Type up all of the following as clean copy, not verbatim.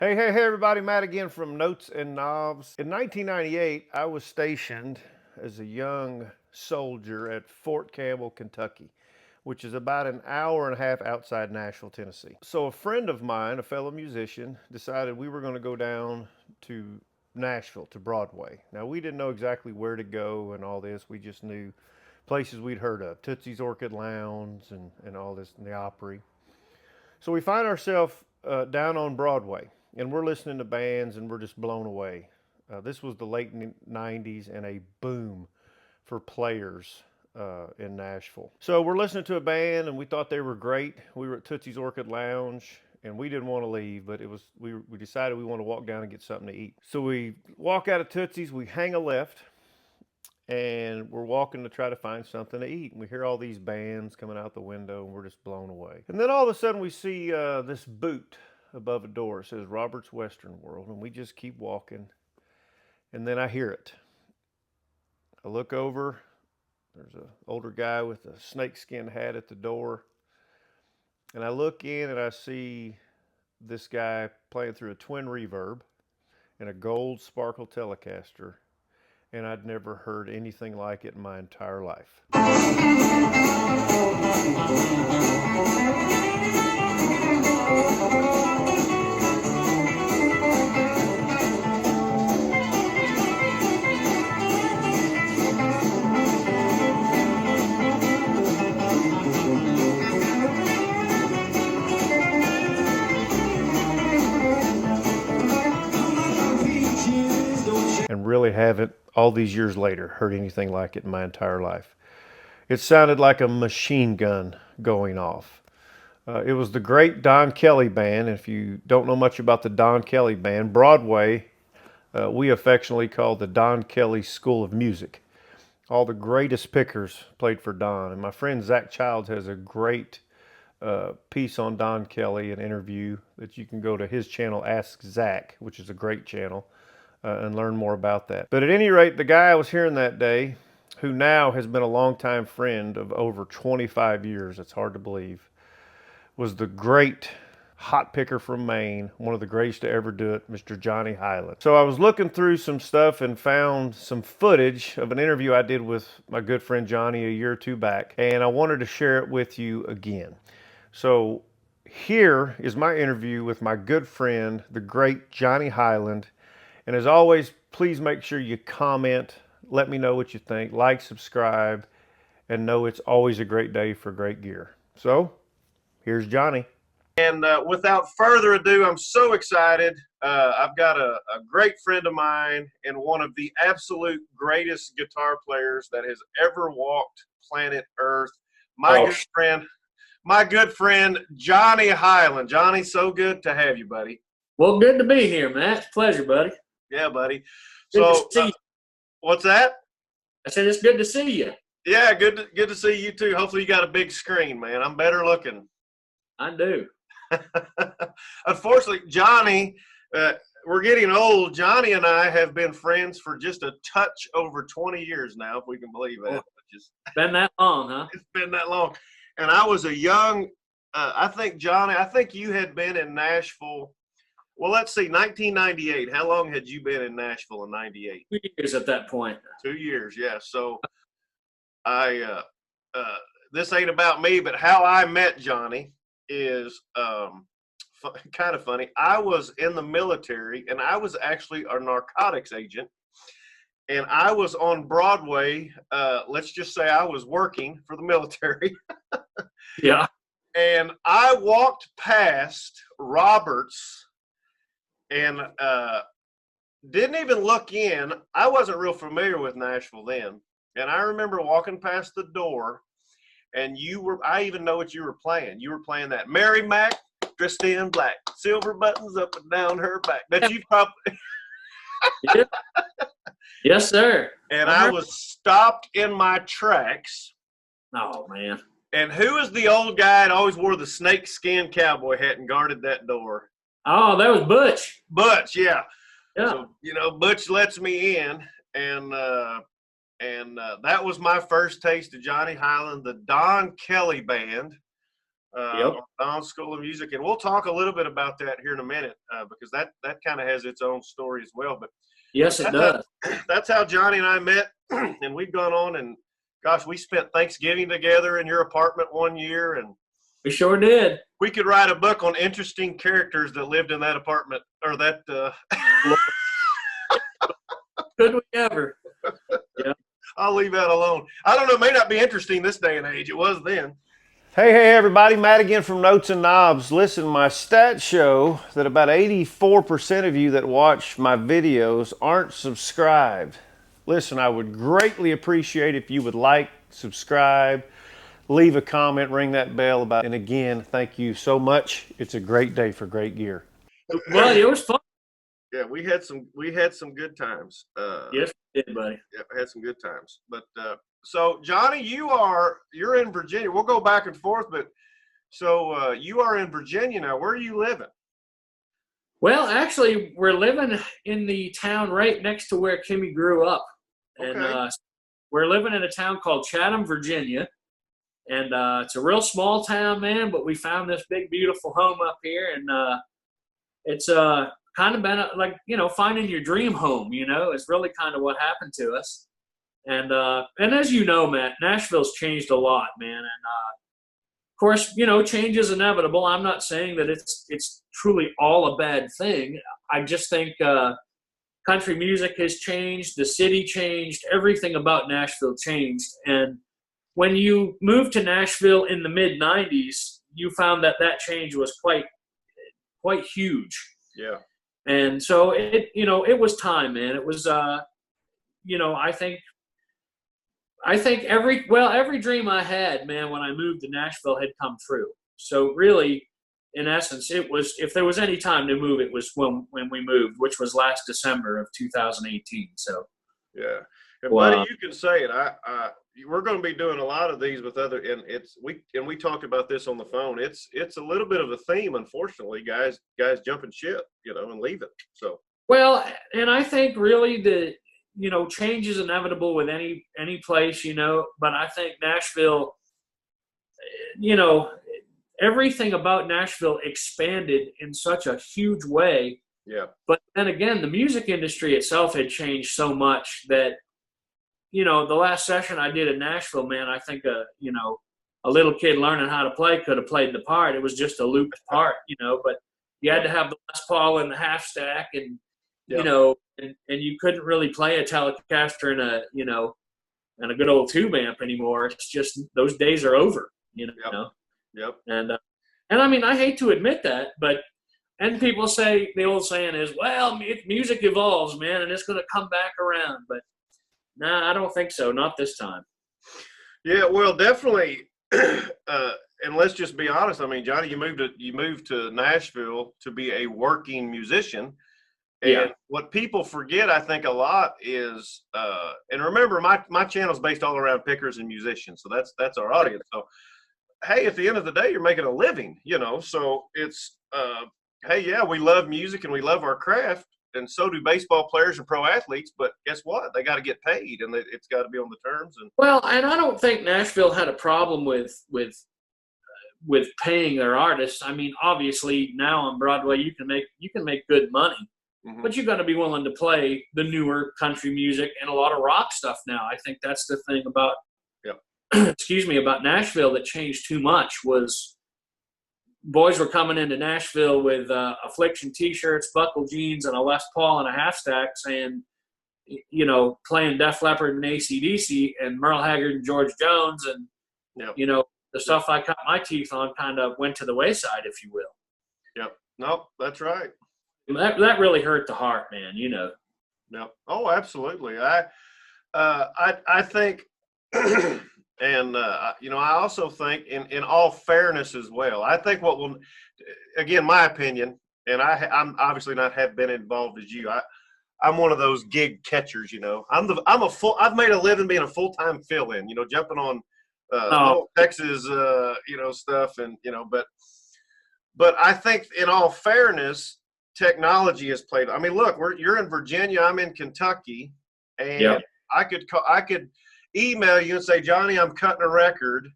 Hey, everybody, Matt again from Notes and Knobs. In 1998, I was stationed as a young soldier at Fort Campbell, Kentucky, which is about an hour and a half outside Nashville, Tennessee. So a friend of mine, a fellow musician, decided we were going to go down to Nashville, to Broadway. Now, we didn't know exactly where to go and all this. We just knew places we'd heard of, Tootsie's Orchid Lounge and all this, and the Opry. So we find ourselves down on Broadway, and we're listening to bands, and we're just blown away. This was the late '90s, and a boom for players in Nashville. So we're listening to a band, and we thought they were great. We were at Tootsie's Orchid Lounge, and we didn't want to leave, but we decided we want to walk down and get something to eat. So we walk out of Tootsie's, we hang a left, and we're walking to try to find something to eat. And we hear all these bands coming out the window, and we're just blown away. And then all of a sudden, we see this boot above a door. It says Robert's Western World, and we just keep walking. And then I hear it. I look over. There's an older guy with a snakeskin hat at the door. And I look in, and I see this guy playing through a twin reverb and a gold sparkle Telecaster, and I'd never heard anything like it in my entire life. And really haven't, all these years later, heard anything like it in my entire life. It sounded like a machine gun going off. It was the great Don Kelly Band. And if you don't know much about the Don Kelly Band, Broadway, we affectionately call the Don Kelly School of Music. All the greatest pickers played for Don. And my friend Zach Childs has a great piece on Don Kelly, an interview that you can go to his channel, Ask Zach, which is a great channel, and learn more about that. But at any rate, the guy I was hearing that day, who now has been a longtime friend of over 25 years, it's hard to believe, was the great hot picker from Maine, one of the greatest to ever do it, Mr. Johnny Hiland. So I was looking through some stuff and found some footage of an interview I did with my good friend Johnny a year or two back, and I wanted to share it with you again. So here is my interview with my good friend, the great Johnny Hiland. And as always, please make sure you comment, let me know what you think, like, subscribe, and know it's always a great day for great gear. So, here's Johnny. And without further ado, I'm so excited. I've got a great friend of mine and one of the absolute greatest guitar players that has ever walked planet Earth. My good friend, Johnny Hiland. Johnny, so good to have you, buddy. Well, good to be here, Matt. It's a pleasure, buddy. Yeah, buddy. Good So, to see you. what's that? I said it's good to see you. Yeah, good to see you too. Hopefully, you got a big screen, man. I'm better looking. I do. Unfortunately, Johnny, we're getting old. Johnny and I have been friends for just a touch over 20 years now, if we can believe that. Oh, been that long, huh? It's been that long. And I was a young, I think, Johnny, I think you had been in Nashville. Well, let's see, 1998. How long had you been in Nashville in 98? 2 years at that point. 2 years, yeah. So this ain't about me, but how I met Johnny is kind of funny. I was in the military, and I was actually a narcotics agent, and I was on Broadway. Let's just say I was working for the military. Yeah. And I walked past Robert's and didn't even look in. I wasn't real familiar with Nashville then. And I remember walking past the door, and I even know what you were playing. You were playing that Mary Mac, dressed in black, silver buttons up and down her back. That you probably. Yeah. Yes, sir. And I was stopped in my tracks. Oh, man. And who was the old guy that always wore the snakeskin cowboy hat and guarded that door? Oh, that was Butch. Butch, yeah. Yeah. So, Butch lets me in, and that was my first taste of Johnny Hiland, the Don Kelly Band. Yep. on Don's School of Music, and we'll talk a little bit about that here in a minute because that kind of has its own story as well. But Yes, it does. that's how Johnny and I met, and we've gone on and gosh, we spent Thanksgiving together in your apartment one year, and We sure did. we could write a book on interesting characters that lived in that apartment or that. Could we ever? Yeah. I'll leave that alone. I don't know. It may not be interesting this day and age. It was then. Hey, everybody. Matt again from Notes and Knobs. Listen, my stats show that about 84% of you that watch my videos aren't subscribed. Listen, I would greatly appreciate if you would like, subscribe, leave a comment, ring that bell about. And again, thank you so much. It's a great day for great gear. Well, it was fun. Yeah, we had some good times. Yes, we did, buddy. Yeah, had some good times. But so Johnny, you're in Virginia. We'll go back and forth, but so you are in Virginia now. Where are you living? Well, actually, we're living in the town right next to where Kimmy grew up. And Okay. we're living in a town called Chatham, Virginia. And it's a real small town, man, but we found this big, beautiful home up here. And it's kind of been like, finding your dream home, is really kind of what happened to us. And as you know, Matt, Nashville's changed a lot, man. And of course, change is inevitable. I'm not saying that it's truly all a bad thing. I just think country music has changed, the city changed, everything about Nashville changed. And when you moved to Nashville in the mid-'90s, you found that change was quite huge. Yeah. And so it was time, man. It was, I think every dream I had, man, when I moved to Nashville had come true. So really, in essence, it was, if there was any time to move, it was when we moved, which was last December of 2018. So yeah, and buddy, you can say it. We're going to be doing a lot of these with other, and we talked about this on the phone. It's a little bit of a theme, unfortunately, guys jumping ship, and leaving. So well, and I think really the change is inevitable with any place, but I think Nashville, everything about Nashville expanded in such a huge way. Yeah. But then again, the music industry itself had changed so much that, the last session I did in Nashville, man, I think, a little kid learning how to play could have played the part. It was just a looped part, but you had to have the Les Paul and the half stack and, and you couldn't really play a Telecaster and a good old tube amp anymore. It's just, those days are over, Yep. And I mean, I hate to admit that, and people say, the old saying is, well, music evolves, man, and it's going to come back around. But nah, I don't think so. Not this time. Yeah, well, definitely. And let's just be honest. I mean, Johnny, you moved to Nashville to be a working musician. And Yeah. what people forget, I think, a lot is, and remember, my channel is based all around pickers and musicians, so that's our audience. So, hey, at the end of the day, you're making a living, So it's, hey, yeah, we love music and we love our craft, and so do baseball players and pro athletes. But guess what? They got to get paid, and it's got to be on the terms. And well, and I don't think Nashville had a problem with paying their artists. I mean, obviously now on Broadway, you can make good money. Mhm. But you got to be willing to play the newer country music and a lot of rock stuff now. I think that's the thing about, about Nashville that changed too much was boys were coming into Nashville with Affliction T-shirts, buckle jeans, and a Les Paul and a half stack saying, playing Def Leppard and AC/DC and Merle Haggard and George Jones. And, the stuff I cut my teeth on kind of went to the wayside, if you will. Yep. Nope, that's right. That really hurt the heart, man. Yep. Oh, absolutely. I think, and I also think, in all fairness as well, I think what will, again, my opinion, and I'm obviously not have been involved as you. I'm one of those gig catchers. I've made a living being a full-time fill-in. Jumping on Little Texas, stuff, and but I think in all fairness, technology has played. I mean, look, you're in Virginia, I'm in Kentucky, and I could email you and say, Johnny, I'm cutting a record,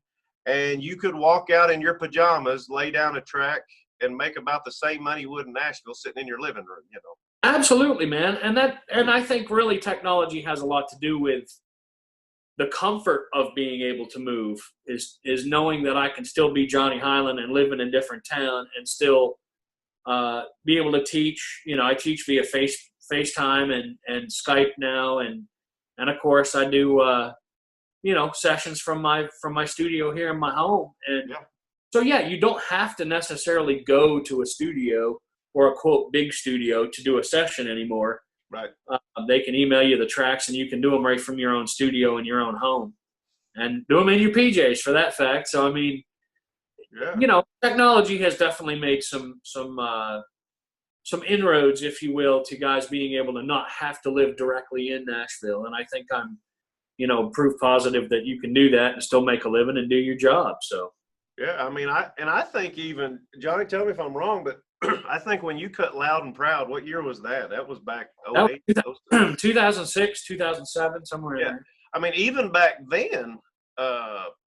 and you could walk out in your pajamas, lay down a track, and make about the same money you would in Nashville sitting in your living room, you know. Absolutely, man. And I think really technology has a lot to do with the comfort of being able to move, is knowing that I can still be Johnny Hiland and live in a different town and still be able to teach. You know, I teach via FaceTime and Skype now, and of course I do sessions from my studio here in my home. And so you don't have to necessarily go to a studio or a quote big studio to do a session anymore. Right. They can email you the tracks, and you can do them right from your own studio in your own home, and do them in your PJs for that fact. So I mean, technology has definitely made some inroads, if you will, to guys being able to not have to live directly in Nashville. And I think I'm, proof positive that you can do that and still make a living and do your job. So. Yeah, I mean, I think even Johnny, tell me if I'm wrong, but I think when you cut Loud and Proud, what year was that? That was back 08? 2006, 2007, somewhere in there. I mean, even back then,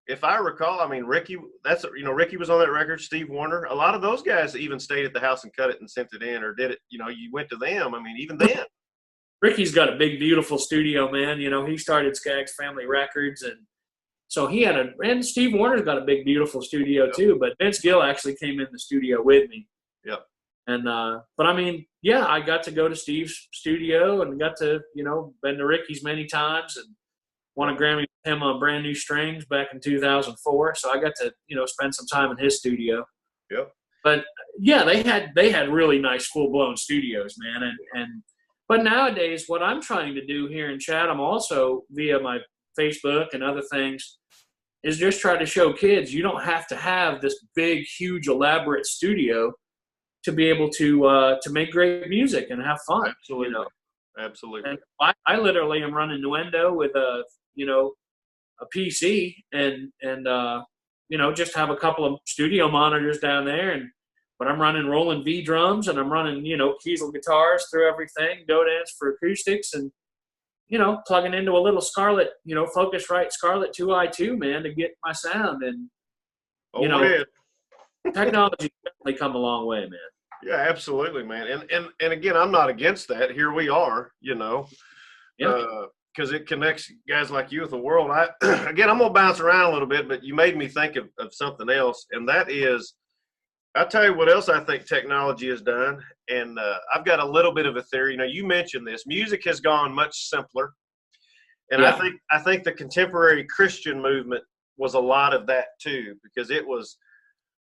if I recall, I mean, Ricky was on that record, Steve Warner. A lot of those guys even stayed at the house and cut it and sent it in, or did it, you went to them. I mean, even then. Ricky's got a big, beautiful studio, man. He started Skaggs Family Records, and so he had and Steve Warner's got a big, beautiful studio too. But Vince Gill actually came in the studio with me. Yep. And but I mean, I got to go to Steve's studio and got to been to Ricky's many times and won a Grammy with him on Brand New Strings back in 2004. So I got to spend some time in his studio. Yep. But they had really nice full blown studios, man. But nowadays, what I'm trying to do here in Chatham, also via my Facebook and other things, is just try to show kids you don't have to have this big, huge, elaborate studio to be able to make great music and have fun. Absolutely. Absolutely. And I literally am running Nuendo with a PC and just have a couple of studio monitors down there, but I'm running Roland V drums, and I'm running Kiesel guitars through everything, Dodans for acoustics, and plugging into a little Scarlett, Focusrite Scarlett 2i2, man, to get my sound. And technology definitely come a long way, man. Yeah, absolutely, man. And again, I'm not against that. Here we are, because it connects guys like you with the world. I'm gonna bounce around a little bit, but you made me think of something else, and that is, I'll tell you what else I think technology has done. And I've got a little bit of a theory. You mentioned this. Music has gone much simpler, and I think the contemporary Christian movement was a lot of that too, because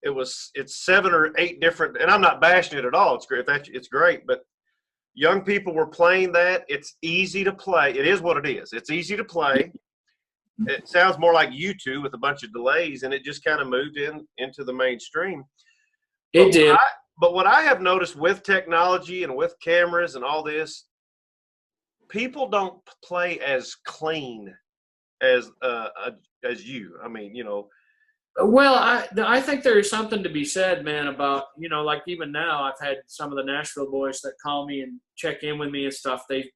it's 7 or 8 different, and I'm not bashing it at all. It's great. It's great, but young people were playing that. It's easy to play. It is what it is. It's easy to play. It sounds more like U2 with a bunch of delays, and it just kind of moved into the mainstream. It did. But what I have noticed with technology and with cameras and all this, people don't play as clean as you. I mean, Well, I think there is something to be said, man, about, like even now I've had some of the Nashville boys that call me and check in with me and stuff. They've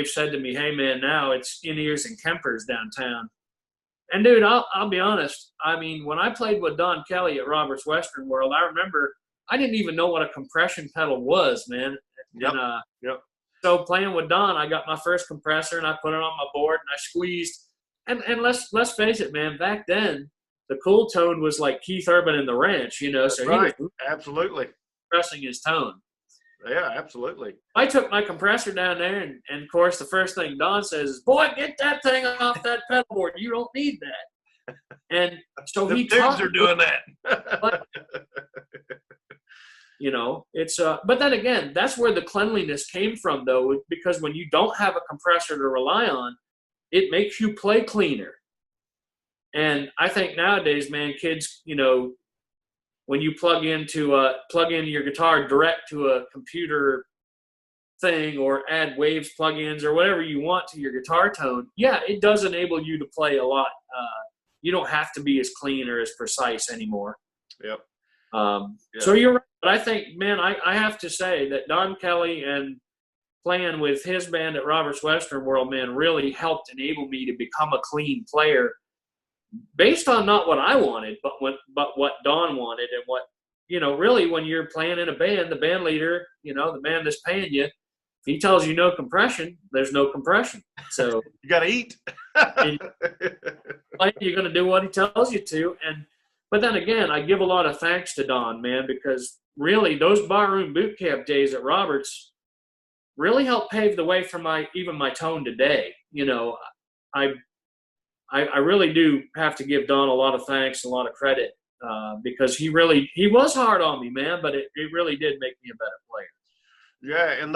said to me, hey, man, now it's in-ears and Kempers downtown. And, dude, I'll be honest. I mean, when I played with Don Kelly at Robert's Western World, I remember I didn't even know what a compression pedal was, man. Yep. And, so playing with Don, I got my first compressor, and I put it on my board, and I squeezed. And let's face it, man, back then, the cool tone was like Keith Urban and the Ranch, so right. He was absolutely compressing his tone. Yeah, absolutely. I took my compressor down there, and of course, the first thing Don says is, "Boy, get that thing off that pedal board. You don't need that." And so the he dudes are doing that. but, it's but then again, that's where the cleanliness came from, though, because when you don't have a compressor to rely on, it makes you play cleaner. And I think nowadays, man, kids, when you plug in your guitar direct to a computer thing, or add waves plugins or whatever you want to your guitar tone, it does enable you to play a lot. You don't have to be as clean or as precise anymore. Yep. So you're right. But I think, man, I have to say that Don Kelly and playing with his band at Robert's Western World, man, really helped enable me to become a clean player based on not what I wanted, but what Don wanted, and what, really when you're playing in a band, the band leader, the man that's paying you, if he tells you no compression, there's no compression. So you got to eat. you're going to do what he tells you to. But then again, I give a lot of thanks to Don, man, because really those barroom boot camp days at Roberts really helped pave the way for my tone today. I really do have to give Don a lot of thanks, a lot of credit, because he was hard on me, man, but it really did make me a better player. Yeah, and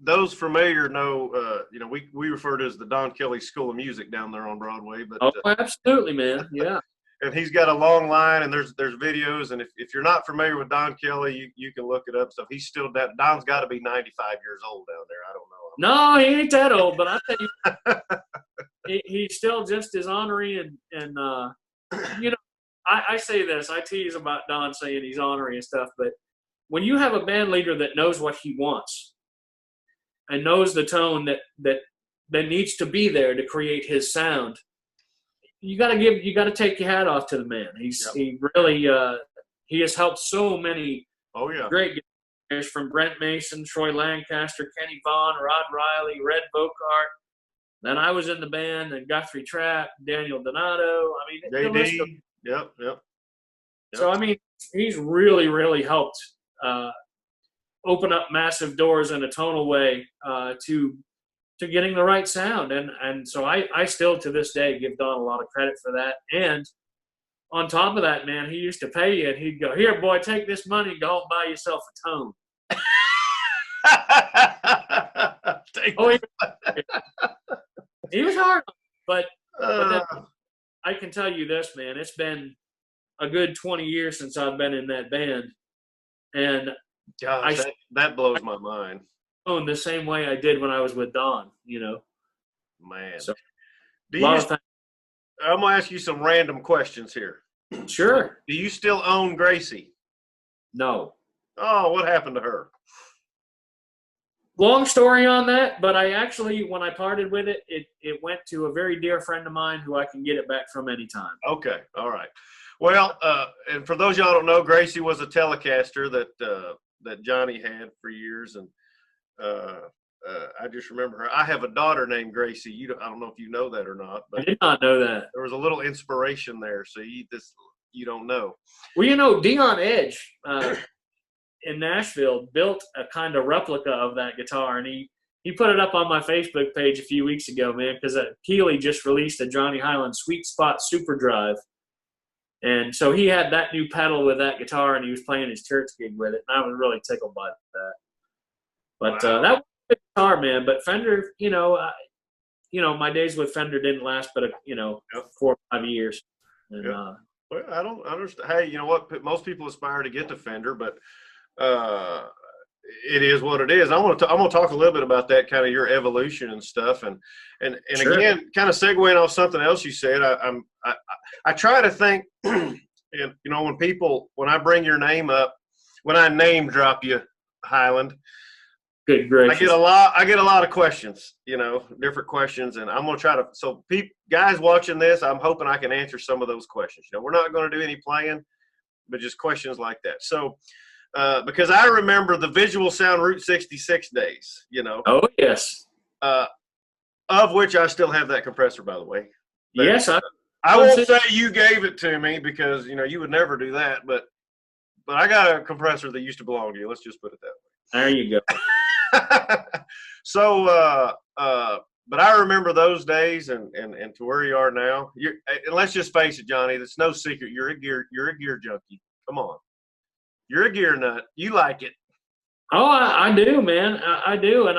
those familiar know, we refer to it as the Don Kelly School of Music down there on Broadway. But absolutely, man, yeah. And he's got a long line, and there's videos, and if you're not familiar with Don Kelly, you can look it up. So he's still Don's got to be 95 years old down there. I don't know. No, he ain't that old, but I tell you, he's still just as ornery and I say this, I tease about Don saying he's ornery and stuff, but when you have a band leader that knows what he wants and knows the tone that needs to be there to create his sound, you got to take your hat off to the man. He really he has helped so many great guys, from Brent Mason, Troy Lancaster, Kenny Vaughn, Rod Riley, Red Bocart. Then I was in the band, and Guthrie Trapp, Daniel Donato. I mean, JD. Yep. So I mean, he's really, really helped open up massive doors in a tonal way to getting the right sound. And so I still to this day give Don a lot of credit for that. And on top of that, man, he used to pay you, and he'd go, "Here, boy, take this money and go home and buy yourself a tone." He was hard, but then, I can tell you this, man, it's been a good 20 years since I've been in that band. And gosh, that blows my mind. The same way I did when I was with Don, Man. So, I'm going to ask you some random questions here. Sure. Do you still own Gracie? No. Oh, what happened to her? Long story on that, but I actually, when I parted with it, it went to a very dear friend of mine who I can get it back from anytime. Okay. All right. Well, and for those y'all don't know, Gracie was a Telecaster that Johnny had for years, and I just remember her. I have a daughter named Gracie. I don't know if you know that or not, but I did not know that. There was a little inspiration there. So you don't know. Well, Dion Edge in Nashville built a kind of replica of that guitar, and he put it up on my Facebook page a few weeks ago, man, because Keeley just released a Johnny Hiland Sweet Spot Super Drive. And so he had that new pedal with that guitar, and he was playing his church gig with it, and I was really tickled by that. But wow. That was a good guitar, man. But Fender, my days with Fender didn't last but 4 or 5 years. And, well, I don't understand. Hey, you know what? Most people aspire to get to Fender, but it is what it is. I'm going to talk a little bit about that, kind of your evolution and stuff, and sure. Again, kind of segueing off something else you said. I try to think, and when I bring your name up, when I name drop you, Hiland, good gracious, I get a lot of questions, different questions, and I'm going to try to. So, guys watching this, I'm hoping I can answer some of those questions. We're not going to do any playing, but just questions like that. So. Because I remember the Visual Sound Route 66 days, Oh, yes. Of which I still have that compressor, by the way. Yes. I won't say you gave it to me because, you would never do that. But I got a compressor that used to belong to you. Let's just put it that way. There you go. So, but I remember those days and to where you are now. And let's just face it, Johnny, it's no secret. You're a gear junkie. Come on. You're a gear nut. You like it. Oh, I do, man. I do.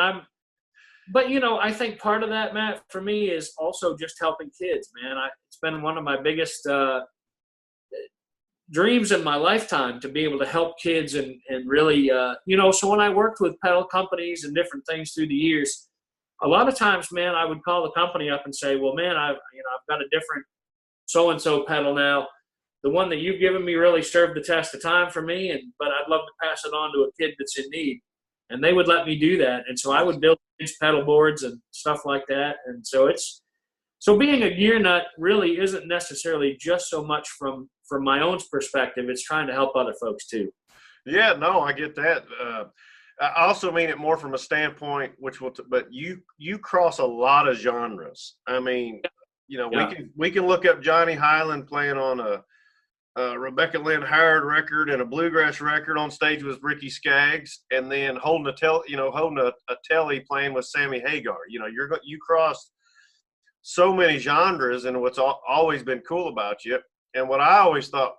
But I think part of that, Matt, for me is also just helping kids, man. It's been one of my biggest dreams in my lifetime to be able to help kids and really, so when I worked with pedal companies and different things through the years, a lot of times, man, I would call the company up and say, well, man, I've got a different so-and-so pedal now. The one that you've given me really served the test of time for me, but I'd love to pass it on to a kid that's in need. And they would let me do that. And so I would build kids' pedal boards and stuff like that. And so it's So being a gear nut really isn't necessarily just so much from my own perspective. It's trying to help other folks too. Yeah, no, I get that. I also mean it more from a standpoint, but you cross a lot of genres. I mean, Yeah. we can look up Johnny Hiland playing on a Rebecca Lynn Howard record and a bluegrass record on stage with Ricky Skaggs, and then holding a telly playing with Sammy Hagar. You cross so many genres, and what's always been cool about you, and what I always thought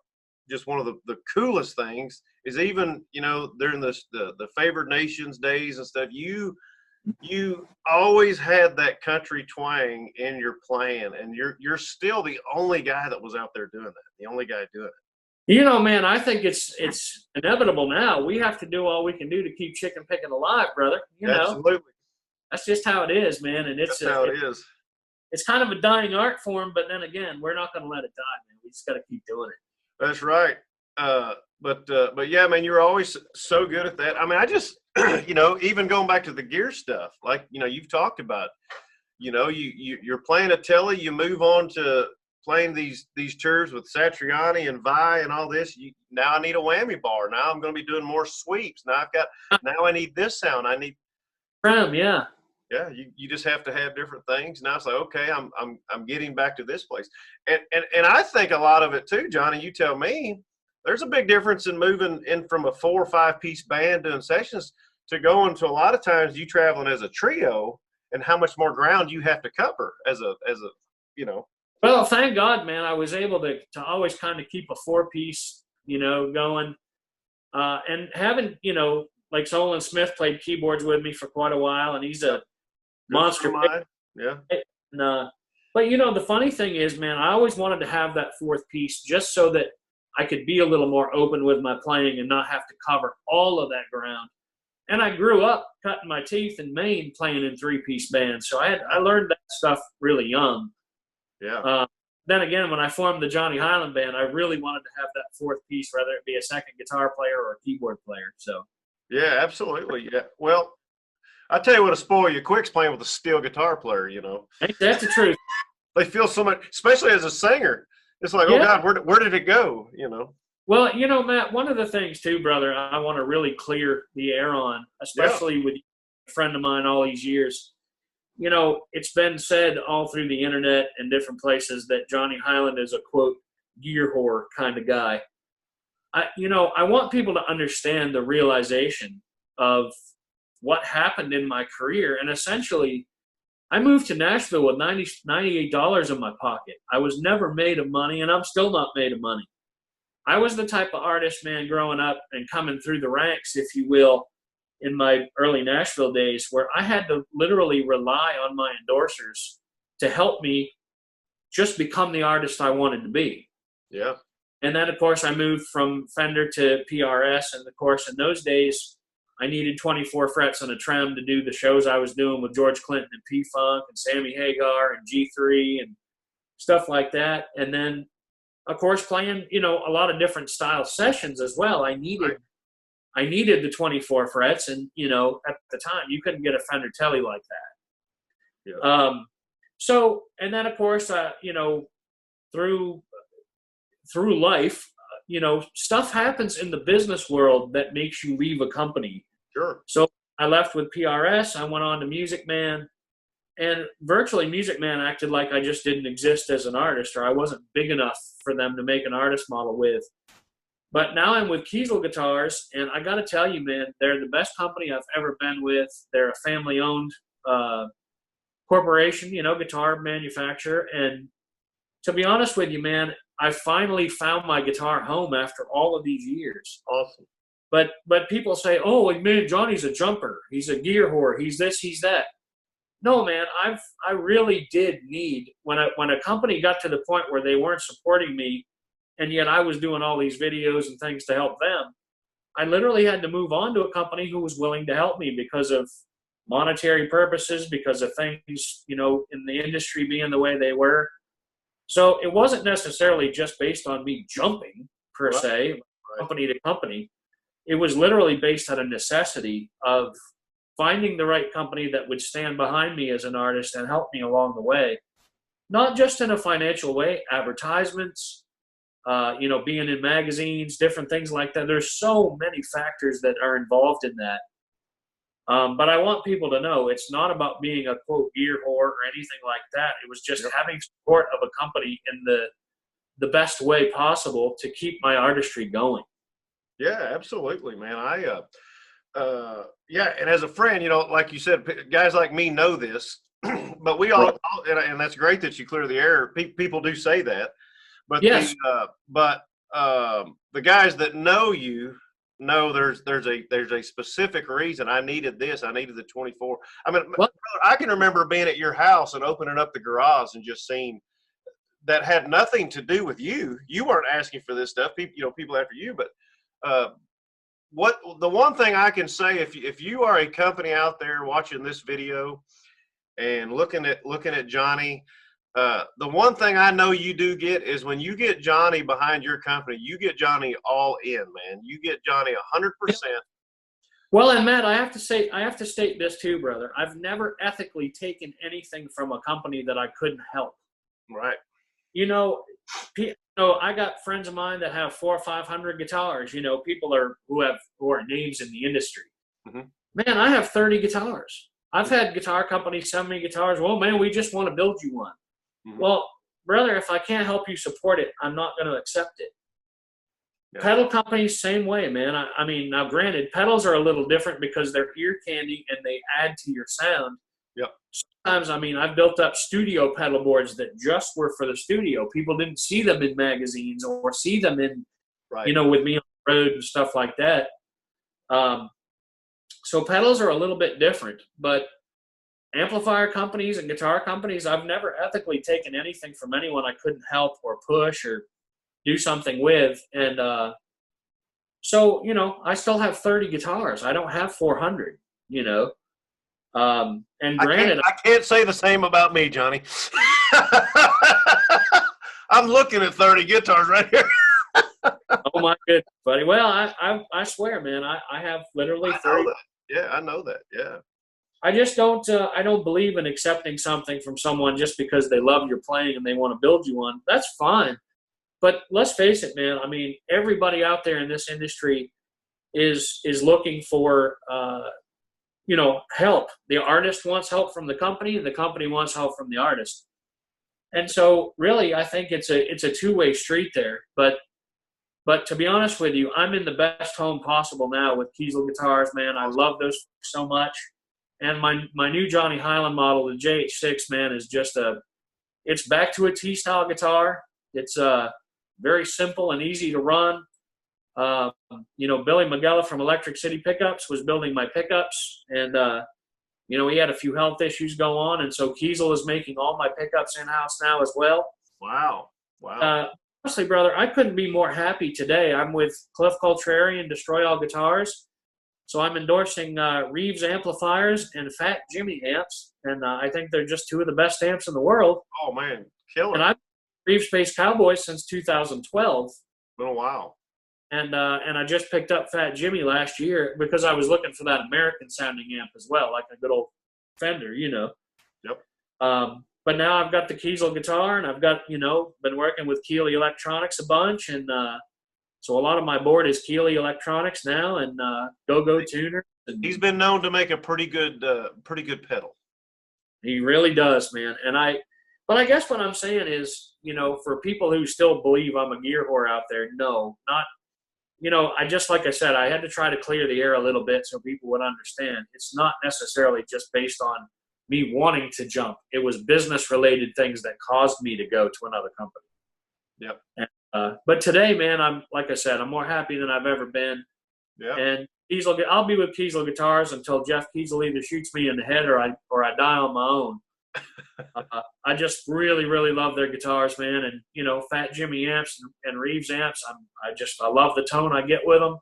just one of the coolest things is, even during the favored nations days and stuff, you always had that country twang in your playing, and you're still the only guy that was out there doing that, the only guy doing it. Man, I think it's inevitable now. We have to do all we can do to keep chicken picking alive, brother. Absolutely. That's just how it is, man. And That's how it is. It's kind of a dying art form, but then again, we're not going to let it die, man. We just got to keep doing it. That's right. But yeah, man, you're always so good at that. I mean, I just, even going back to the gear stuff, like, you've talked about, you're playing a telly, you move on to playing these tours with Satriani and Vi and all this. Now I need a whammy bar. Now I'm going to be doing more sweeps. Now I need this sound. I need yeah. Yeah, you just have to have different things. Now it's like, okay, I'm getting back to this place. And I think a lot of it too, Johnny, you tell me, there's a big difference in moving in from a 4 or 5 piece band doing sessions to going to, a lot of times, you traveling as a trio, and how much more ground you have to cover as a. Well, thank God, man, I was able to always kind of keep a 4-piece, going, and having, like Solon Smith played keyboards with me for quite a while, and he's a monster. Yeah. And, but the funny thing is, man, I always wanted to have that 4th piece just so that I could be a little more open with my playing and not have to cover all of that ground. And I grew up cutting my teeth in Maine playing in 3-piece bands, so I learned that stuff really young. Yeah. Then again, when I formed the Johnny Hiland band, I really wanted to have that 4th piece, whether it be a second guitar player or a keyboard player. So. Yeah, absolutely. Yeah. Well, I tell you what'll spoil you quick's playing with a steel guitar player. That's the truth. They feel so much, especially as a singer. It's like, oh God, where did it go? Well, Matt, one of the things too, brother, I want to really clear the air on, especially with a friend of mine all these years. It's been said all through the internet and different places that Johnny Hiland is a, quote, gear whore kind of guy. I want people to understand the realization of what happened in my career. And essentially, I moved to Nashville with $98 in my pocket. I was never made of money, and I'm still not made of money. I was the type of artist, man, growing up and coming through the ranks, if you will, in my early Nashville days, where I had to literally rely on my endorsers to help me just become the artist I wanted to be. Yeah. And then, of course, I moved from Fender to PRS. And, of course, in those days, I needed 24 frets on a trem to do the shows I was doing with George Clinton and P-Funk and Sammy Hagar and G3 and stuff like that. And then, of course, playing, a lot of different style sessions as well. I needed the 24 frets. And, at the time, you couldn't get a Fender Tele like that. Yeah. So, and then, of course, through life, stuff happens in the business world that makes you leave a company. Sure. So I left with PRS. I went on to Music Man, and virtually Music Man acted like I just didn't exist as an artist, or I wasn't big enough for them to make an artist model with. But now I'm with Kiesel Guitars, and I got to tell you, man, they're the best company I've ever been with. They're a family-owned corporation, guitar manufacturer. And to be honest with you, man, I finally found my guitar home after all of these years. Awesome. But people say, oh, man, Johnny's a jumper. He's a gear whore. He's this, he's that. No, man, I really did need, when a company got to the point where they weren't supporting me, and yet I was doing all these videos and things to help them, I literally had to move on to a company who was willing to help me because of monetary purposes, because of things, in the industry being the way they were. So it wasn't necessarily just based on me jumping, per se, company to company. It was literally based on a necessity of finding the right company that would stand behind me as an artist and help me along the way. not just in a financial way, advertisements, being in magazines, different things like that. There's so many factors that are involved in that. But I want people to know it's not about being a quote gear whore or anything like that. It was just having support of a company in the best way possible to keep my artistry going. Yeah, absolutely, man. And as a friend, like you said, guys like me know this, but we all, and that's great that you clear the air. People do say that, but Yes. the guys that know you know there's a specific reason. I needed this. I needed the 24. I mean, Well, I can remember being at your house and opening up the garage and just seeing that had nothing to do with you. You weren't asking for this stuff. People after you, but what the one thing I can say, if you are a company out there watching this video and looking at Johnny, the one thing I know you do get is when you get Johnny behind your company, you get Johnny all in, man. You get Johnny 100%. Well, and Matt, I have to state this too, brother. I've never ethically taken anything from a company that I couldn't help. Right. I got friends of mine that have 400 or 500 guitars. People who are names in the industry. Mm-hmm. Man, I have 30 guitars. I've had guitar companies send me guitars. Well, man, we just want to build you one. Mm-hmm. Well, brother, if I can't help you support it, I'm not going to accept it. Yeah. Pedal companies, same way, man. I mean, now granted, pedals are a little different because they're ear candy and they add to your sound. Yep. Sometimes, I've built up studio pedal boards that just were for the studio. People didn't see them in magazines or see them in, with me on the road and stuff like that. So pedals are a little bit different, but amplifier companies and guitar companies, I've never ethically taken anything from anyone I couldn't help or push or do something with. And so, I still have 30 guitars. I don't have 400, and granted, I can't say the same about me, Johnny. I'm looking at 30 guitars right here. Oh my goodness, buddy. Well, I swear, man, I have literally 30. Yeah, I know that. Yeah. I just don't. I don't believe in accepting something from someone just because they love your playing and they want to build you one. That's fine, but let's face it, man. Everybody out there in this industry is looking for help. The artist wants help from the company wants help from the artist. And so really, I think it's a two-way street there. But to be honest with you, I'm in the best home possible now with Kiesel guitars, man. I love those so much. And my new Johnny Hiland model, the JH6, man, is just it's back to a T-style guitar. It's very simple and easy to run. Billy Magella from Electric City Pickups was building my pickups, and he had a few health issues go on, and so Kiesel is making all my pickups in-house now as well. Wow. Honestly, brother, I couldn't be more happy today. I'm with Cliff Cultrarian, Destroy All Guitars, so I'm endorsing Reeves amplifiers and Fat Jimmy amps, and I think they're just two of the best amps in the world. Oh man, killer! And I've been Reeves Space Cowboys since 2012. Been a while. And I just picked up Fat Jimmy last year because I was looking for that American sounding amp as well, like a good old Fender, Yep. But now I've got the Kiesel guitar, and I've got, been working with Keeley Electronics a bunch, and so a lot of my board is Keeley Electronics now, and Go-Go Tuner. He's been known to make a pretty good pedal. He really does, man. But I guess what I'm saying is, for people who still believe I'm a gear whore out there, no, not. Like I said, I had to try to clear the air a little bit so people would understand. It's not necessarily just based on me wanting to jump. It was business-related things that caused me to go to another company. Yep. And, but today, man, I'm more happy than I've ever been. Yeah. And I'll be with Kiesel Guitars until Jeff Kiesel either shoots me in the head or I die on my own. I just really, really love their guitars, man. And, Fat Jimmy amps and Reeves amps, I love the tone I get with them.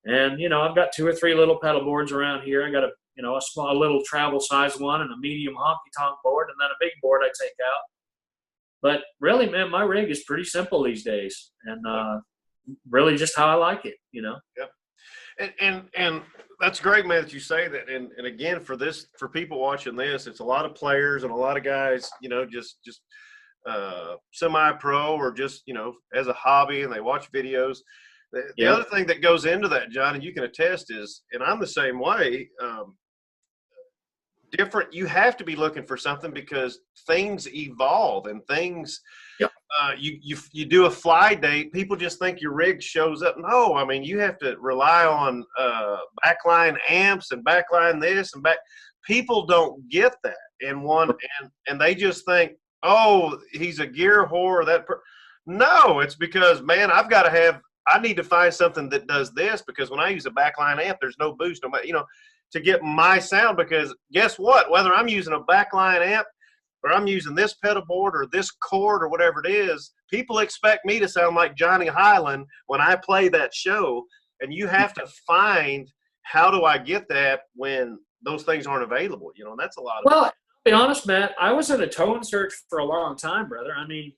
And, I've got 2 or 3 little pedal boards around here. I got a small little travel size one and a medium honky tonk board, and then a big board I take out. But really, man, my rig is pretty simple these days, and really just how I like it, Yep. And That's great, man, that you say that. And again, for people watching this, it's a lot of players and a lot of guys, just semi-pro or just, as a hobby, and they watch videos. The Yeah. other thing that goes into that, John, and you can attest is, and I'm the same way, different. You have to be looking for something because things evolve and things. Yep. You do a fly date, people just think your rig shows up. No, I mean, you have to rely on backline amps and backline this and back. People don't get that, and they just think, oh, he's a gear whore. No, it's because, man, I need to find something that does this, because when I use a backline amp, there's no boost, to get my sound. Because guess what? Whether I'm using a backline amp or I'm using this pedal board or this chord or whatever it is, people expect me to sound like Johnny Hiland when I play that show. And you have to find, how do I get that when those things aren't available? And that's a lot of. Well, I'll be honest, Matt, I was in a tone search for a long time, brother. I mean,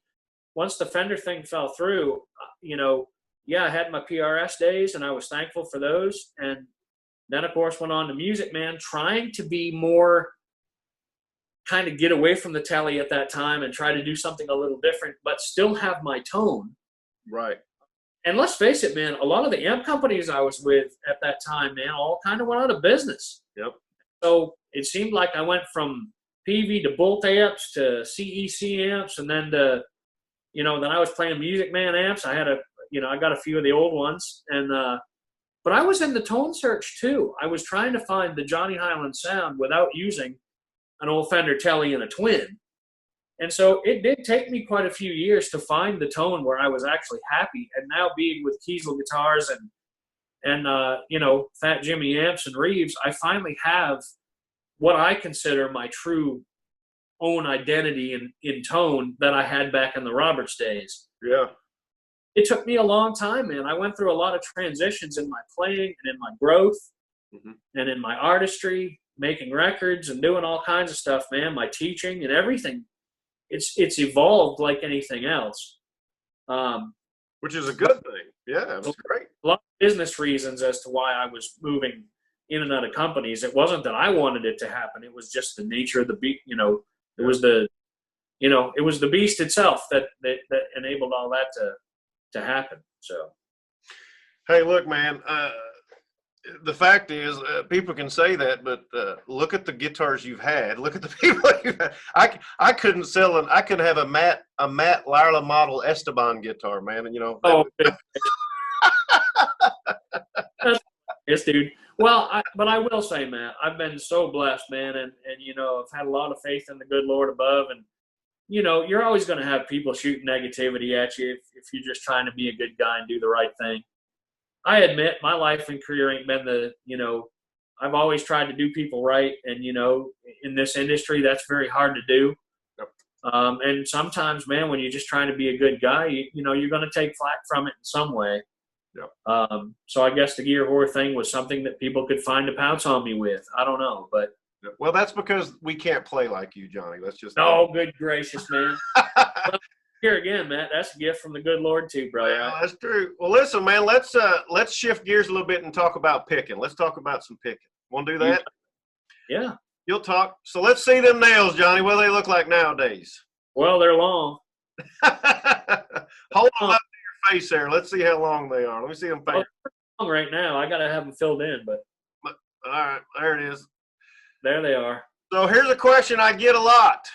once the Fender thing fell through, I had my PRS days and I was thankful for those. And then, of course, went on to Music Man, trying to be more kind of get away from the telly at that time and try to do something a little different, but still have my tone. Right. And let's face it, man, a lot of the amp companies I was with at that time, man, all kind of went out of business. Yep. So it seemed like I went from PV to Bolt amps to CEC amps, and then then I was playing Music Man amps. I had I got a few of the old ones, and but I was in the tone search too. I was trying to find the Johnny Hiland sound without using an old Fender Telly and a twin. And so it did take me quite a few years to find the tone where I was actually happy. And now, being with Kiesel guitars and Fat Jimmy amps and Reeves, I finally have what I consider my true own identity in tone that I had back in the Roberts days. Yeah. It took me a long time, man. I went through a lot of transitions in my playing and in my growth and in my artistry, making records and doing all kinds of stuff, man. My teaching and everything. It's evolved like anything else. Which is a good thing. Yeah, it was great. A lot of business reasons as to why I was moving in and out of companies. It wasn't that I wanted it to happen. It was just the nature of the beast. It was it was the beast itself that enabled all that to happen. So, hey, look, man, the fact is, people can say that, but look at the guitars you've had. Look at the people you've had. I couldn't have a Matt Larla model Esteban guitar, man. And oh, yes, dude. Well, but I will say, Matt, I've been so blessed, man, and I've had a lot of faith in the good Lord above, and you're always going to have people shooting negativity at you if you're just trying to be a good guy and do the right thing. I admit my life and career ain't been I've always tried to do people right. And, in this industry, that's very hard to do. Yep. And sometimes, man, when you're just trying to be a good guy, you're going to take flack from it in some way. Yep. So I guess the gear whore thing was something that people could find to pounce on me with. I don't know, but. Well, that's because we can't play like you, Johnny. That's just. Oh, good gracious, man. Here again, Matt, that's a gift from the good Lord too, brother. Yeah, that's true. Well, listen, man, let's shift gears a little bit and talk about picking. Let's talk about some picking. Want to do that? Yeah. You'll talk. So let's see them nails, Johnny. What do they look like nowadays? Well, they're long. Hold on up to your face there. Let's see how long they are. Let me see them. Well, long right now. I got to have them filled in, but. All right, there it is. There they are. So here's a question I get a lot.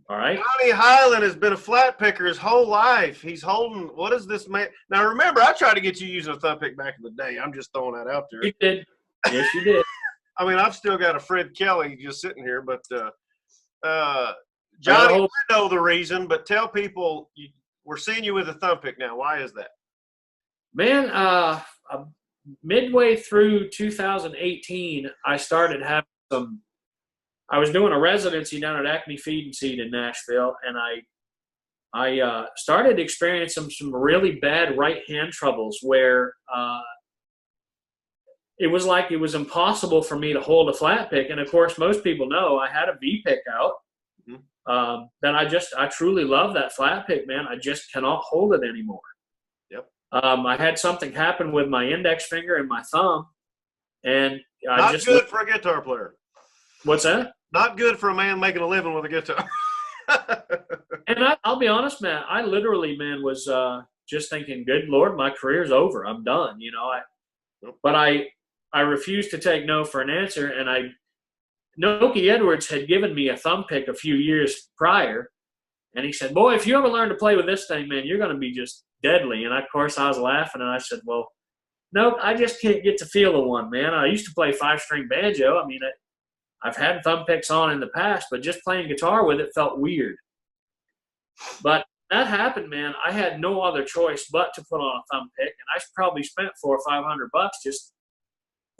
All right. Johnny Hiland has been a flat picker his whole life. He's holding, what is this man? Now, remember, I tried to get you using a thumb pick back in the day. I'm just throwing that out there. You did. Yes, you did. I mean, I've still got a Fred Kelly just sitting here, but Johnny, I know the reason, but tell people we're seeing you with a thumb pick now. Why is that? Man, midway through 2018, I started having I was doing a residency down at Acme Feed and Seed in Nashville, and I started experiencing some really bad right hand troubles where it was like it was impossible for me to hold a flat pick. And of course, most people know I had a V pick out. Then I truly love that flat pick, man. I just cannot hold it anymore. Yep. I had something happen with my index finger and my thumb, and Not good for a guitar player. What's that? Not good for a man making a living with a guitar. And I'll be honest, man. I literally, man, was just thinking, "Good Lord, my career's over. I'm done." But I refused to take no for an answer, and Noki Edwards had given me a thumb pick a few years prior, and he said, "Boy, if you ever learn to play with this thing, man, you're going to be just deadly." And of course, I was laughing, and I said, "Well, nope, I just can't get to feel of one, man. I used to play 5-string banjo. I mean, I've had thumb picks on in the past, but just playing guitar with it felt weird." But that happened, man. I had no other choice but to put on a thumb pick, and I probably spent $400 or $500 just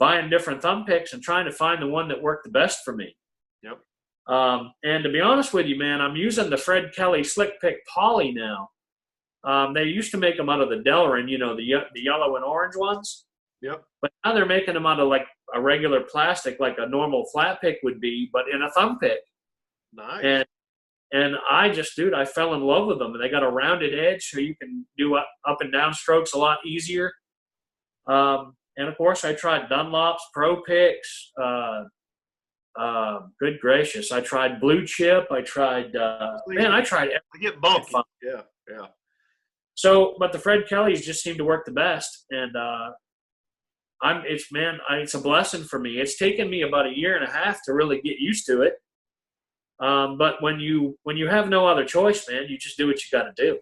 buying different thumb picks and trying to find the one that worked the best for me. Yep. And to be honest with you, man, I'm using the Fred Kelly Slick Pick Poly now. They used to make them out of the Delrin, the yellow and orange ones. Yep. But now they're making them out of like a regular plastic, like a normal flat pick would be, but in a thumb pick. Nice. And I fell in love with them. And they got a rounded edge, so you can do up and down strokes a lot easier. And of course, I tried Dunlop's Pro Picks. Good gracious, I tried Blue Chip. I tried I tried everything. I get bumpy. Yeah. So, but the Fred Kellys just seem to work the best, and it's a blessing for me. It's taken me about 1.5 years to really get used to it. But when you have no other choice, man, you just do what you got to do.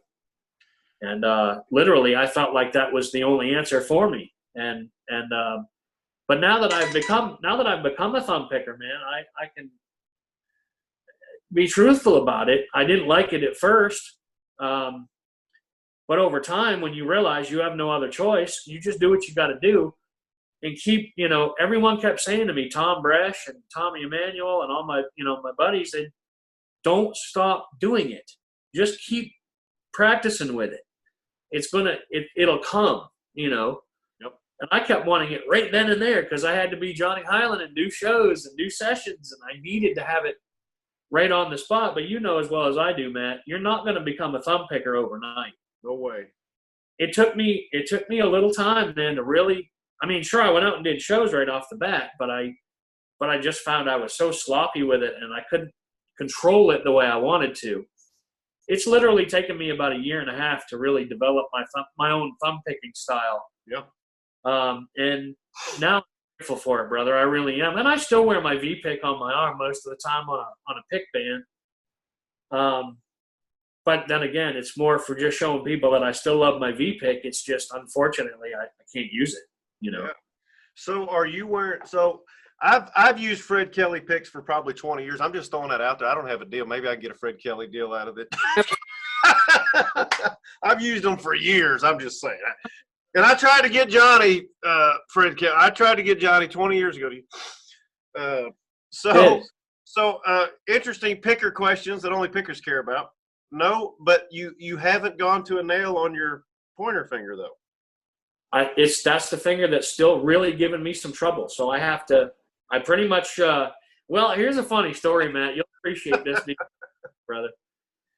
And literally, I felt like that was the only answer for me. But now that I've become a thumb picker, man, I can be truthful about it. I didn't like it at first. But over time, when you realize you have no other choice, you just do what you got to do and keep, everyone kept saying to me, Tom Bresh and Tommy Emmanuel and all my, my buddies, they don't stop doing it. Just keep practicing with it. It'll come, Yep. And I kept wanting it right then and there because I had to be Johnny Hiland and do shows and do sessions, and I needed to have it right on the spot. But you know as well as I do, Matt, you're not going to become a thumb picker overnight. No way. It took me a little time then to really. I mean, sure, I went out and did shows right off the bat, but I just found I was so sloppy with it, and I couldn't control it the way I wanted to. It's literally taken me about 1.5 years to really develop my own thumb picking style. Yeah. And now I'm grateful for it, brother. I really am. And I still wear my V-pick on my arm most of the time on a pick band. But then again, it's more for just showing people that I still love my V-pick. It's just, unfortunately, I can't use it, Yeah. So are you wearing – so I've used Fred Kelly picks for probably 20 years. I'm just throwing that out there. I don't have a deal. Maybe I can get a Fred Kelly deal out of it. I've used them for years. I'm just saying. And I tried to get Johnny, Fred Kelly. I tried to get Johnny 20 years ago. So interesting picker questions that only pickers care about. No, but you haven't gone to a nail on your pointer finger, though. That's the finger that's still really giving me some trouble. So I pretty much well, here's a funny story, Matt. You'll appreciate this, brother.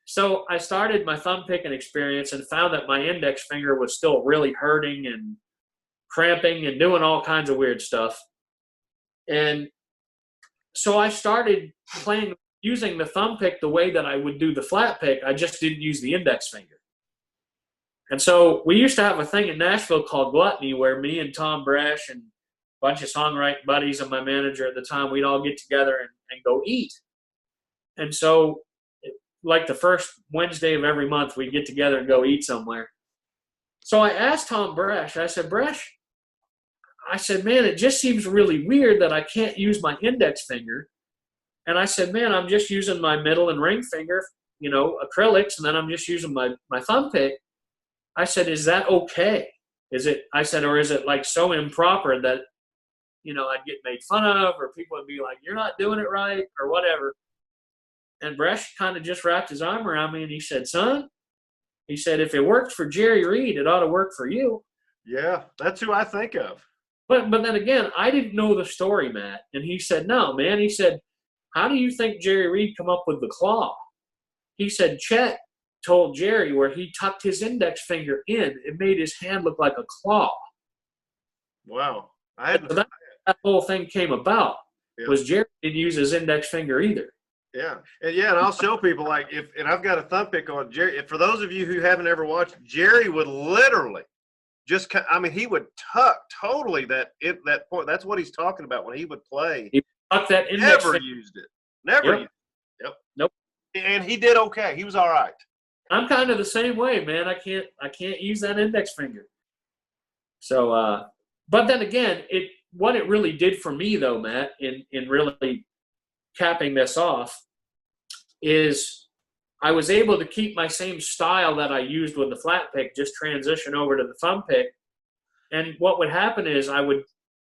So I started my thumb picking experience and found that my index finger was still really hurting and cramping and doing all kinds of weird stuff. And so I started using the thumb pick the way that I would do the flat pick. I just didn't use the index finger. And so we used to have a thing in Nashville called Gluttony, where me and Tom Bresh and a bunch of songwriting buddies and my manager at the time, we'd all get together and go eat. And so like the first Wednesday of every month, we'd get together and go eat somewhere. So I asked Tom Bresh, I said, Bresh, man, it just seems really weird that I can't use my index finger. And I said, man, I'm just using my middle and ring finger, acrylics, and then I'm just using my thumb pick. I said, is that okay? I said, or is it like so improper that, I'd get made fun of, or people would be like, you're not doing it right, or whatever. And Bresh kind of just wrapped his arm around me and he said, son, he said, if it worked for Jerry Reed, it ought to work for you. Yeah, that's who I think of. But then again, I didn't know the story, Matt. And he said, no, man. He said, how do you think Jerry Reed come up with the claw? He said, Chet told Jerry where he tucked his index finger in, it made his hand look like a claw. Wow. that whole thing came about Yeah. was Jerry didn't use his index finger either. Yeah. And I'll show people like and I've got a thumb pick on Jerry. For those of you who haven't ever watched, Jerry would literally he would tuck totally that point. That's what he's talking about when he would play. He tucked that index Never finger. used it. Never used it. Yep. Nope. And he did okay. He was all right. I'm kind of the same way, man. I can't use that index finger. So, but then again, what it really did for me though, Matt, in really capping this off, is I was able to keep my same style that I used with the flat pick, just transition over to the thumb pick. And what would happen is I would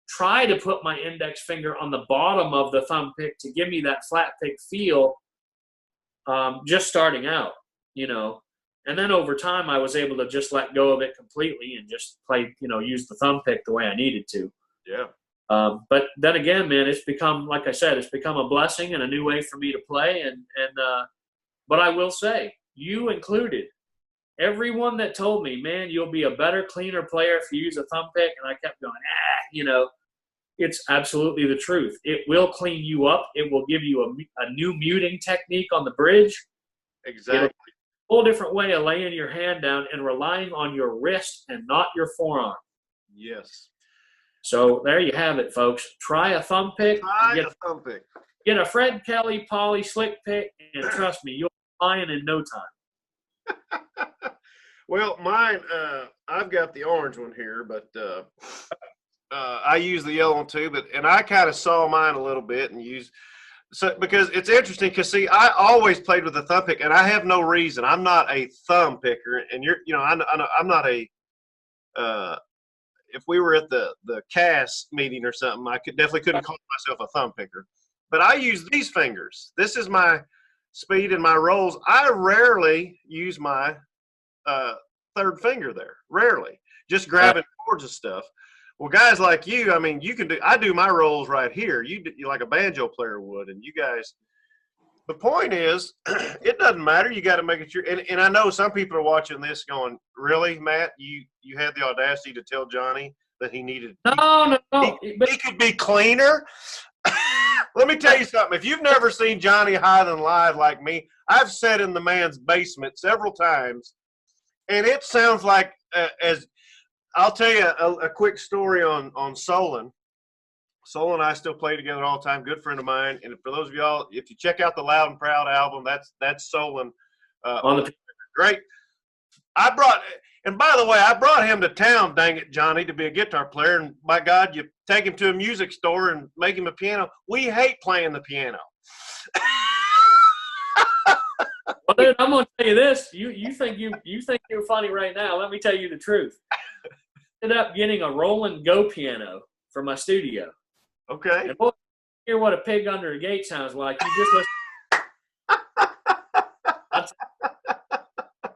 try to put my index finger on the bottom of the thumb pick to give me that flat pick feel, just starting out, And then over time, I was able to just let go of it completely and just play, use the thumb pick the way I needed to. Yeah. But then again, man, it's become, like I said, it's become a blessing and a new way for me to play. But I will say, you included, everyone that told me, man, you'll be a better, cleaner player if you use a thumb pick. And I kept going, it's absolutely the truth. It will clean you up. It will give you a new muting technique on the bridge. Exactly. Whole different way of laying your hand down and relying on your wrist and not your forearm. Yes. So there you have it, folks. Try a thumb pick. Get a Fred Kelly Poly Slick pick, and trust me, you'll be flying in no time. Well, mine, I've got the orange one here, but I use the yellow one too. And I kind of saw mine a little bit and used. So, because it's interesting, because see, I always played with a thumb pick, and I have no reason. I'm not a thumb picker, and I'm not a. If we were at the CAS meeting or something, I definitely couldn't call myself a thumb picker. But I use these fingers. This is my speed and my rolls. I rarely use my third finger there. Rarely, just grabbing chords and stuff. Well, guys like you, you can do. I do my rolls right here. You like a banjo player would, and you guys. The point is, it doesn't matter. You got to make it sure. And I know some people are watching this, going, "Really, Matt? You had the audacity to tell Johnny that he needed? No. He could be cleaner." Let me tell you something. If you've never seen Johnny Hiland live like me, I've sat in the man's basement several times, and it sounds like as. I'll tell you a quick story on Solon. Solon and I still play together all the time. Good friend of mine. And for those of y'all, if you check out the Loud and Proud album, that's Solon. Great. And by the way, I brought him to town, dang it, Johnny, to be a guitar player. And by God, you take him to a music store and make him a piano. We hate playing the piano. Well, dude, I'm gonna tell you this. You think you're funny right now. Let me tell you the truth. Ended up getting a Roland Go piano for my studio. Okay. And boy, hear what a pig under a gate sounds like. You just listen.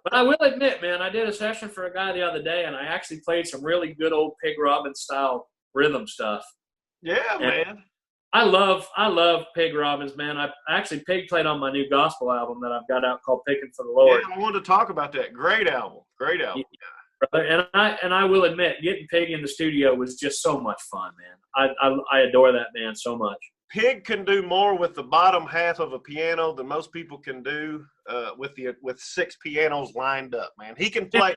But I will admit, man, I did a session for a guy the other day, and I actually played some really good old Pig Robbins style rhythm stuff. Yeah, and man. I love Pig Robbins, man. Pig played on my new gospel album that I've got out called Picking for the Lord. Yeah, I wanted to talk about that. Great album. Yeah. And I will admit, getting Pig in the studio was just so much fun, man. I adore that man so much. Pig can do more with the bottom half of a piano than most people can do with six pianos lined up, man. He can play.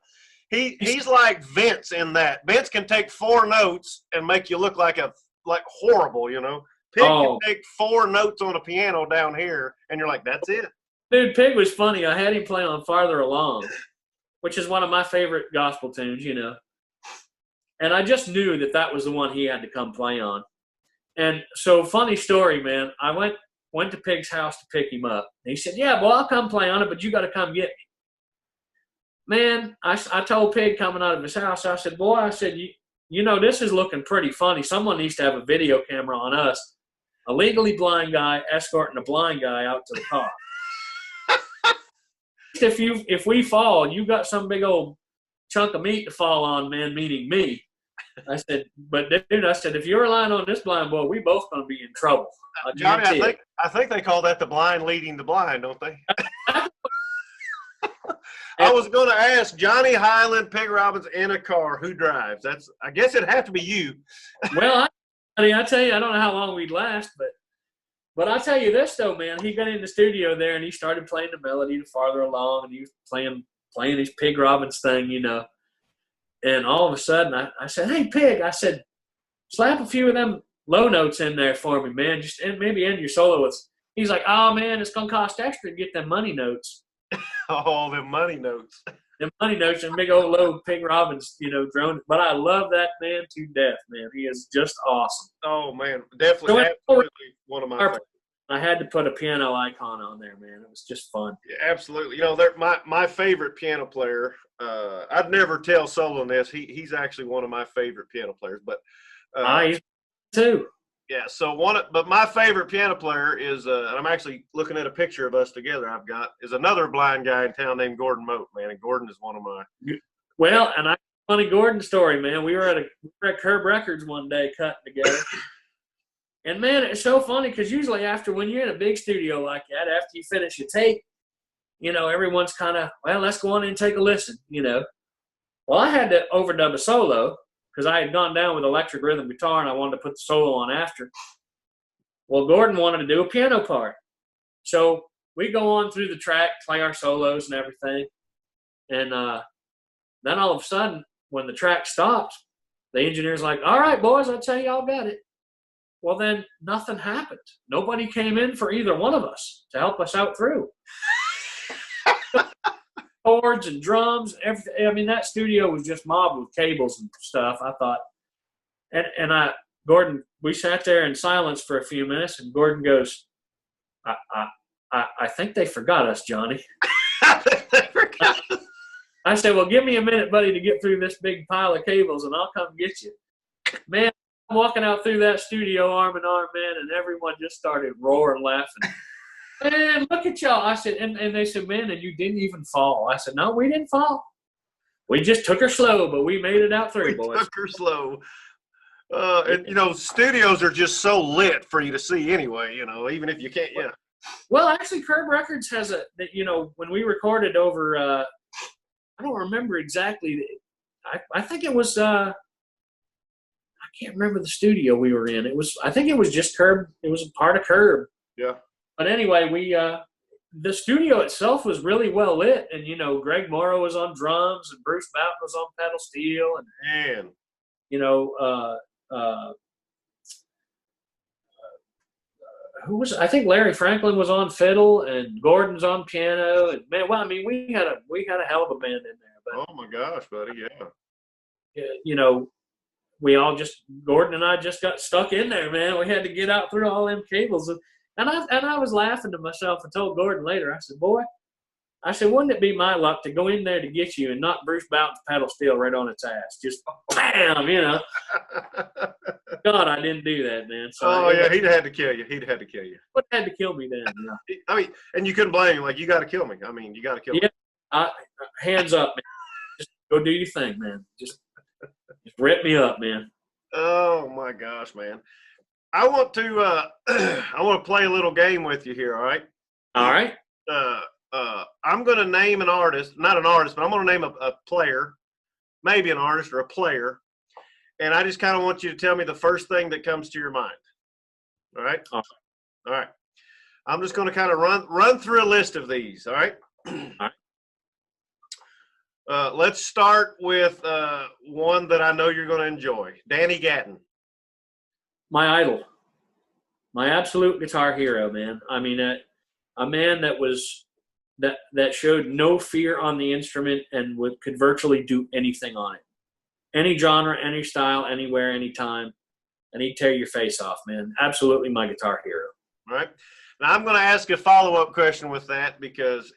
He's like Vince in that. Vince can take 4 notes and make you look like horrible, Pig can take 4 notes on a piano down here, and you're like, that's it. Dude, Pig was funny. I had him play on Farther Along, which is one of my favorite gospel tunes, And I just knew that was the one he had to come play on. And so, funny story, man. I went to Pig's house to pick him up. And he said, "Yeah, well, I'll come play on it, but you got to come get me." Man, I told Pig coming out of his house, I said, "Boy," I said, this is looking pretty funny. Someone needs to have a video camera on us. A legally blind guy escorting a blind guy out to the car. If we fall, you got some big old chunk of meat to fall on, man, meaning me. I said, but dude, if you're relying on this blind boy, we both gonna be in trouble. Johnny, I think they call that the blind leading the blind, don't they? I was going to ask Johnny Hiland, Pig Robbins in a car, who drives? I guess it'd have to be you. Well, Buddy, I tell you, I don't know how long we'd last, but I'll tell you this though, man. He got in the studio there and he started playing the melody the farther along, and he was playing his Pig Robbins thing, you know. And all of a sudden, I said, "Hey, Pig," I said, "slap a few of them low notes in there for me, man. Just and maybe end your solo with." He's like, "Oh man, it's gonna cost extra to get them money notes." Oh, the money notes. Them money notes and big old low Pig Robbins, you know, drone. But I love that man to death, man. He is just awesome. Oh man, definitely, absolutely one of my favorites. I had to put a piano icon on there, man. It was just fun. Yeah, absolutely. You know, my favorite piano player. I'd never tell Solon this. He's actually one of my favorite piano players. But I too. yeah. So but my favorite piano player is, and I'm actually looking at a picture of us together. Is another blind guy in town named Gordon Moat, man. And Gordon is one of my. Well, and funny Gordon story, man. We were at Curb Records one day cutting together. And, man, it's so funny because usually when you're in a big studio like that, after you finish your tape, you know, everyone's kind of, well, let's go on and take a listen, you know. Well, I had to overdub a solo because I had gone down with electric rhythm guitar and I wanted to put the solo on after. Well, Gordon wanted to do a piano part. So we go on through the track, play our solos and everything. And then all of a sudden, when the track stopped, the engineer's like, "All right, boys, I'll tell you all got it." Well, then nothing happened. Nobody came in for either one of us to help us out through. Chords and drums, everything. I mean, that studio was just mobbed with cables and stuff. I thought, Gordon, we sat there in silence for a few minutes, and Gordon goes, I think they forgot us, Johnny. They forgot us. I said, "Well, give me a minute, buddy, to get through this big pile of cables, and I'll come get you." Man, I'm walking out through that studio arm in arm, man, and everyone just started roaring, laughing. "Man, look at y'all." I said, and they said, "Man, and you didn't even fall." I said, "No, we didn't fall. We just took her slow, but we made it out through, boys." Took her slow. And, you know, studios are just so lit for you to see anyway, you know, even if you can't, yeah. Well, actually, Curb Records has you know, when we recorded over, I don't remember exactly. I think it was, I can't remember the studio we were in. I think it was just Curb. It was a part of Curb. Yeah. But anyway, the studio itself was really well lit, and you know, Greg Morrow was on drums, and Bruce Mountain was on pedal steel, and Man. you know, who was? I think Larry Franklin was on fiddle, and Gordon's on piano, and man, well, I mean, we had a hell of a band in there. But Oh my gosh, buddy, yeah. you know, Gordon and I just got stuck in there, man. We had to get out through all them cables, and I was laughing to myself and told Gordon later. I said, "Boy," I said, "wouldn't it be my luck to go in there to get you and knock Bruce Bouton's pedal steel right on its ass? Just bam, you know." God, I didn't do that, man. So yeah, he'd had to kill you. He'd had to kill you. What had to kill me then? You know? I mean, and you couldn't blame him. Like, you got to kill me. I mean, you got to kill me. Hands up, man. Just go do your thing, man. Just rip me up, man. Oh my gosh, man. I want to play a little game with you here. All right. All right. I'm going to name an artist, not an artist, but I'm going to name a player, maybe an artist or a player. And I just kind of want you to tell me the first thing that comes to your mind. All right. All right. I'm just going to kind of run through a list of these. All right. All right. Let's start with one that I know you're going to enjoy. Danny Gatton. My idol. My absolute guitar hero, man. I mean, a man that showed no fear on the instrument and could virtually do anything on it. Any genre, any style, anywhere, anytime. And he'd tear your face off, man. Absolutely my guitar hero. All right. Now, I'm going to ask a follow-up question with that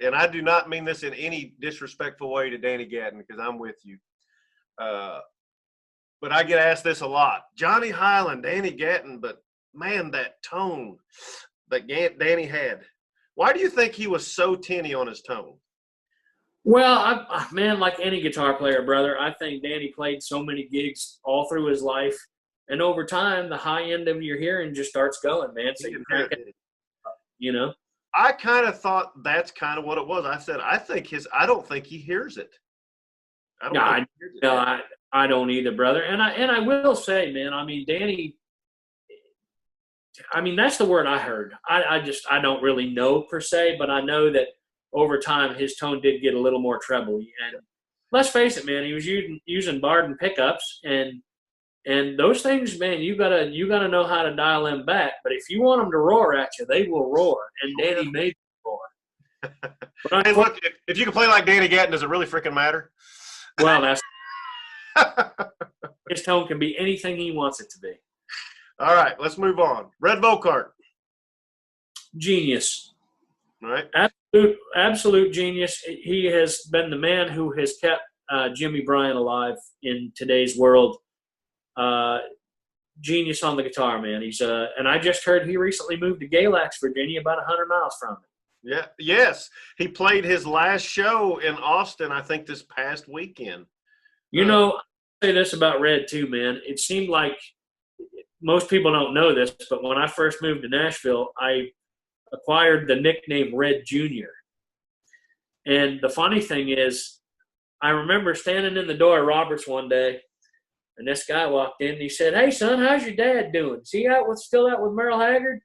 and I do not mean this in any disrespectful way to Danny Gatton because I'm with you. But I get asked this a lot. Johnny Hiland, Danny Gatton, but man, that tone that Danny had. Why do you think he was so tinny on his tone? Well, man, like any guitar player, brother, I think Danny played so many gigs all through his life. And over time, the high end of your hearing just starts going, man. So you crank it, you know? I kind of thought that's kind of what it was. I said, I don't think he hears it. I don't either, brother. And I will say, man, I mean, Danny, I mean, that's the word I heard. I don't really know per se, but I know that over time his tone did get a little more trebly. And let's face it, man, he was using Barden pickups, and those things, man, you gotta know how to dial them back. But if you want them to roar at you, they will roar. And Danny made them roar. But hey, look, if you can play like Danny Gatton, does it really freaking matter? Well, that's his tone can be anything he wants it to be. All right, let's move on. Red Volkart. Genius. All right. Absolute genius. He has been the man who has kept Jimmy Bryant alive in today's world. Genius on the guitar, man. He's and I just heard he recently moved to Galax, Virginia, about 100 miles from it. Yeah. Yes. He played his last show in Austin, I think, this past weekend. You know, I'll say this about Red too, man. It seemed like most people don't know this, but when I first moved to Nashville, I acquired the nickname Red Jr. And the funny thing is, I remember standing in the door of Roberts one day, and this guy walked in and he said, "Hey, son, how's your dad doing? Is he still out with Merle Haggard?"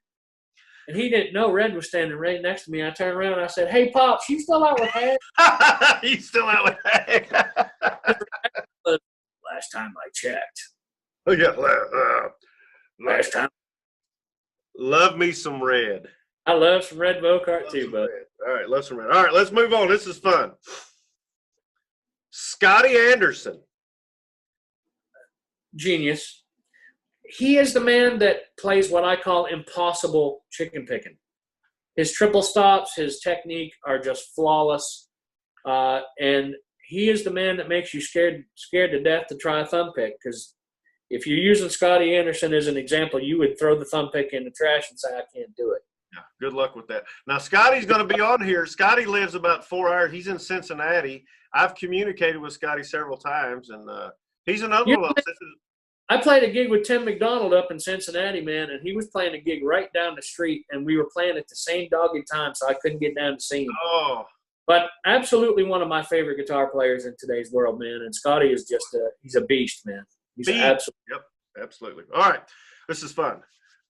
And he didn't know Red was standing right next to me. I turned around and I said, "Hey, Pops, you still out with Haggard?" He's still out with Haggard. Last time I checked. Oh, yeah. Last time. Love me some Red. I love some Red Volkart too, bud. All right, love some Red. All right, let's move on. This is fun. Scotty Anderson. Genius. He is the man that plays what I call impossible chicken picking. His triple stops, his technique are just flawless. And he is the man that makes you scared to death to try a thumb pick. Because if you're using Scotty Anderson as an example, you would throw the thumb pick in the trash and say, "I can't do it." Yeah, good luck with that. Now, Scotty's going to be on here. Scotty lives about 4 hours. He's in Cincinnati. I've communicated with Scotty several times, and he's another one. I played a gig with Tim McDonald up in Cincinnati, man, and he was playing a gig right down the street, and we were playing at the same dogged time, so I couldn't get down to see him. Oh. But absolutely one of my favorite guitar players in today's world, man, and Scotty is just he's a beast, man. He's absolutely. Yep, absolutely. All right, this is fun.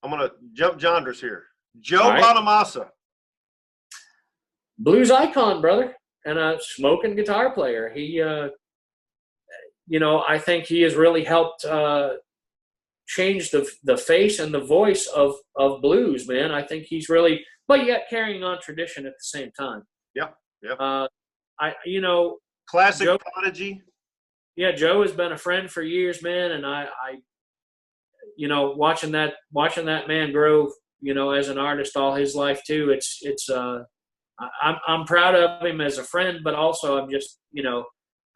I'm going to jump genres here. Joe right. Bonamassa. Blues icon, brother, and a smoking guitar player. He I think he has really helped change the face and the voice of blues, man. I think he's really, but yet carrying on tradition at the same time. Yeah, yeah. Classic Joe, prodigy. Yeah, Joe has been a friend for years, man, and I watching that man grow, as an artist all his life too. I'm proud of him as a friend, but also I'm just,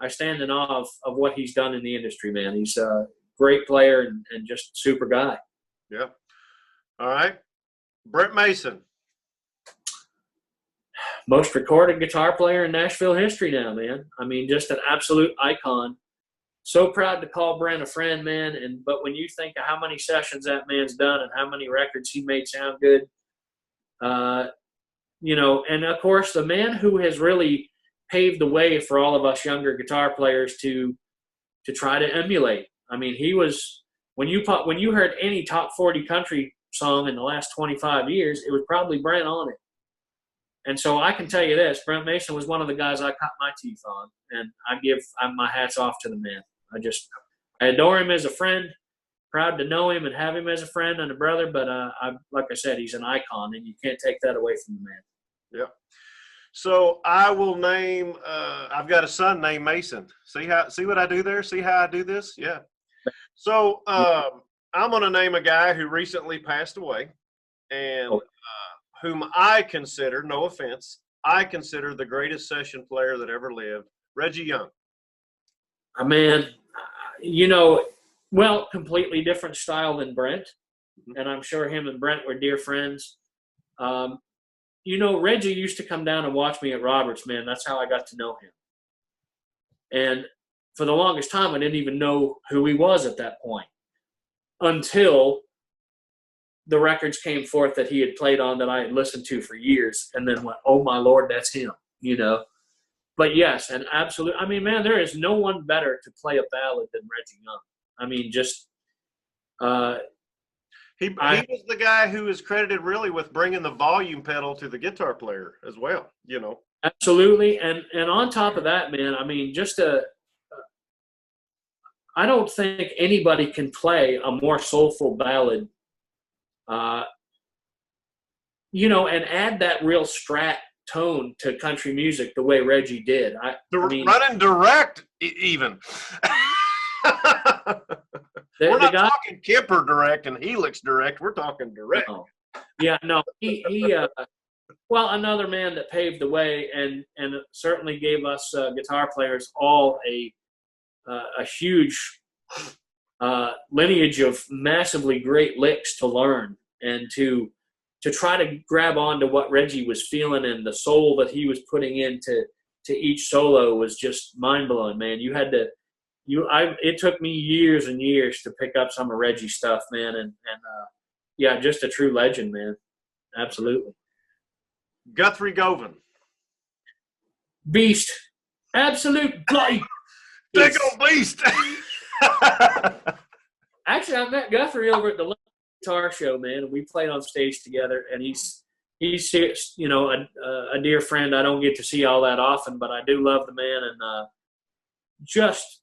I stand in awe of what he's done in the industry, man. He's a great player and just super guy. Yeah. All right. Brent Mason. Most recorded guitar player in Nashville history now, man. I mean, just an absolute icon. So proud to call Brent a friend, man. But when you think of how many sessions that man's done and how many records he made sound good, and of course the man who has really paved the way for all of us younger guitar players to try to emulate. I mean, he was when you heard any top 40 country song in the last 25 years, it was probably Brent on it. And so I can tell you this, Brent Mason was one of the guys I cut my teeth on, and I give my hats off to the man. I adore him as a friend, proud to know him and have him as a friend and a brother, but like I said, he's an icon, and you can't take that away from the man. Yeah. So I will name. I've got a son named Mason. See what I do there? See how I do this? Yeah. So I'm going to name a guy who recently passed away, and whom I consider, no offense, I consider the greatest session player that ever lived, Reggie Young. Man, completely different style than Brent, and I'm sure him and Brent were dear friends. Reggie used to come down and watch me at Roberts, man. That's how I got to know him. And for the longest time, I didn't even know who he was at that point until the records came forth that he had played on that I had listened to for years, and then went, "Oh, my Lord, that's him," But yes, and absolutely. I mean, man, there is no one better to play a ballad than Reggie Young. I mean, just He was the guy who is credited really with bringing the volume pedal to the guitar player as well, you know. Absolutely. And on top of that, man, I mean, I don't think anybody can play a more soulful ballad, you know, and add that real strat tone to country music the way Reggie did. I mean, running direct even. We're not talking Kemper direct and Helix direct. We're talking direct. No. Yeah, no, he well, another man that paved the way and certainly gave us guitar players all a huge lineage of massively great licks to learn and to try to grab onto what Reggie was feeling and the soul that he was putting into each solo was just mind blowing, man. You had to. It took me years and years to pick up some of Reggie's stuff, man, and yeah, just a true legend, man. Absolutely. Guthrie Govan. Beast. Absolute bloody Big old beast. Actually, I met Guthrie over at the guitar show, man, and we played on stage together, and he's you know, a dear friend I don't get to see all that often, but I do love the man, and just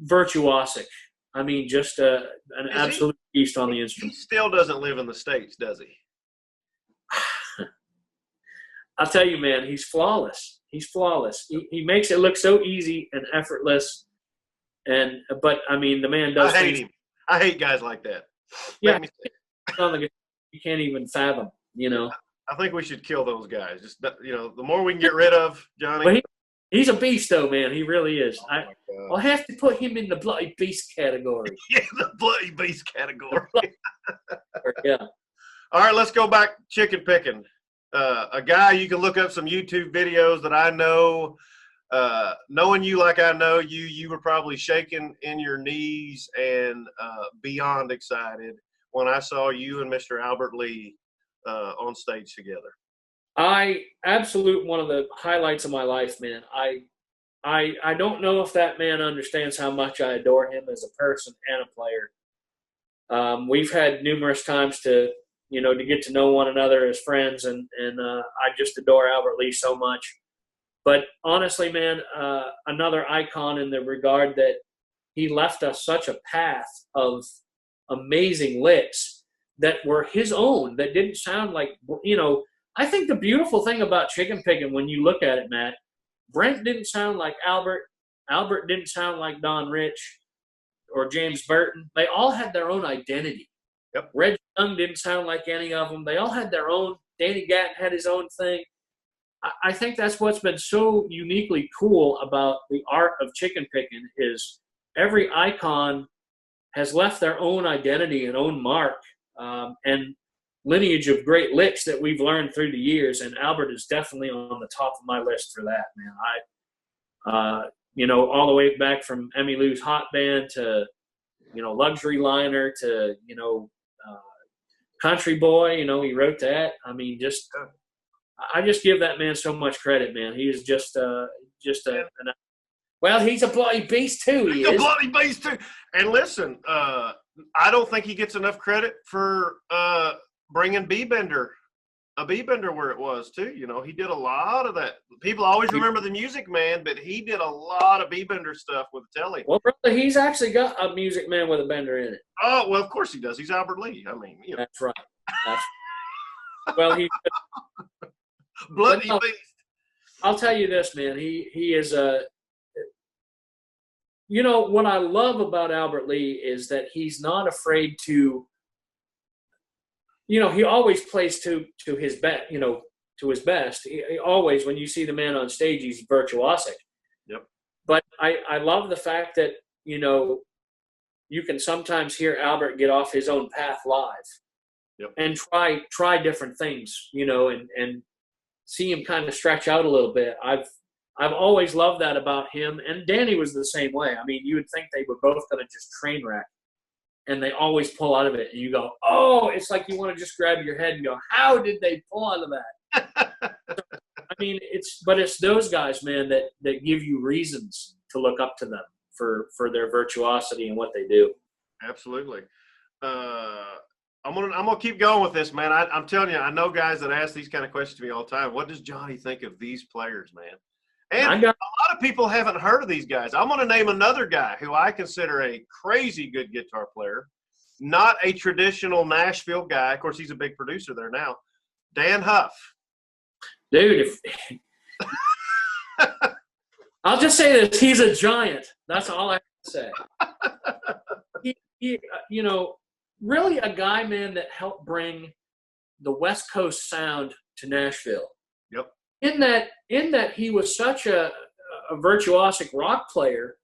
virtuosic. I mean, just an absolute beast on the instrument. He still doesn't live in the States, does he? I'll tell you, man, he's flawless. He's flawless. He makes it look so easy and effortless. But I mean, the man does. I hate him. I hate guys like that. Yeah, you can't even fathom. You know. I think we should kill those guys. Just, you know, the more we can get rid of, Johnny. But he's a beast, though, man. He really is. I'll have to put him in the bloody beast category. Yeah, the bloody beast category. Yeah. All right, let's go back chicken picking. A guy you can look up some YouTube videos that I know. Knowing you like I know you, you were probably shaking in your knees and beyond excited when I saw you and Mr. Albert Lee on stage together. Absolute one of the highlights of my life, man. I don't know if that man understands how much I adore him as a person and a player. We've had numerous times to get to know one another as friends, and I just adore Albert Lee so much. But honestly, man, another icon in the regard that he left us such a path of amazing licks that were his own, that didn't sound like, I think the beautiful thing about chicken picking, when you look at it, Matt, Brent didn't sound like Albert. Albert didn't sound like Don Rich or James Burton. They all had their own identity. Yep. Reggie Young didn't sound like any of them. They all had their own. Danny Gatton had his own thing. I think that's what's been so uniquely cool about the art of chicken picking is every icon has left their own identity and own mark and lineage of great licks that we've learned through the years. And Albert is definitely on the top of my list for that, man. All the way back from Emmylou's Hot Band to, Luxury Liner to, Country Boy, he wrote that. I mean, I just give that man so much credit, man. He is he's a bloody beast too. He's a bloody beast too. And listen, I don't think he gets enough credit for bringing B-Bender where it was too. He did a lot of that. People always remember the Music Man, but he did a lot of B-Bender stuff with Telly. Well, brother, he's actually got a Music Man with a bender in it. Oh, well, of course he does. He's Albert Lee. I mean, That's right. Well, he bloody beast. I'll tell you this, man. He is what I love about Albert Lee is that he's not afraid to. He always plays to his best. To his best. He always, when you see the man on stage, he's virtuosic. Yep. But I love the fact that you can sometimes hear Albert get off his own path live. Yep. And try different things, and see him kind of stretch out a little bit. I've always loved that about him, and Danny was the same way. I mean, you would think they were both going to just train wreck, and they always pull out of it, and you go, oh, it's like you want to just grab your head and go, how did they pull out of that? I mean, it's those guys, man, that give you reasons to look up to them for their virtuosity and what they do. Absolutely. I'm gonna keep going with this, man. I'm telling you, I know guys that ask these kind of questions to me all the time. What does Johnny think of these players, man? And I got a lot of people haven't heard of these guys. I'm gonna name another guy who I consider a crazy good guitar player, not a traditional Nashville guy. Of course, he's a big producer there now. Dan Huff. dude. I'll just say this: he's a giant. That's all I have to say. He really a guy, man, that helped bring the West Coast sound to Nashville. Yep. In that he was such a virtuosic rock player.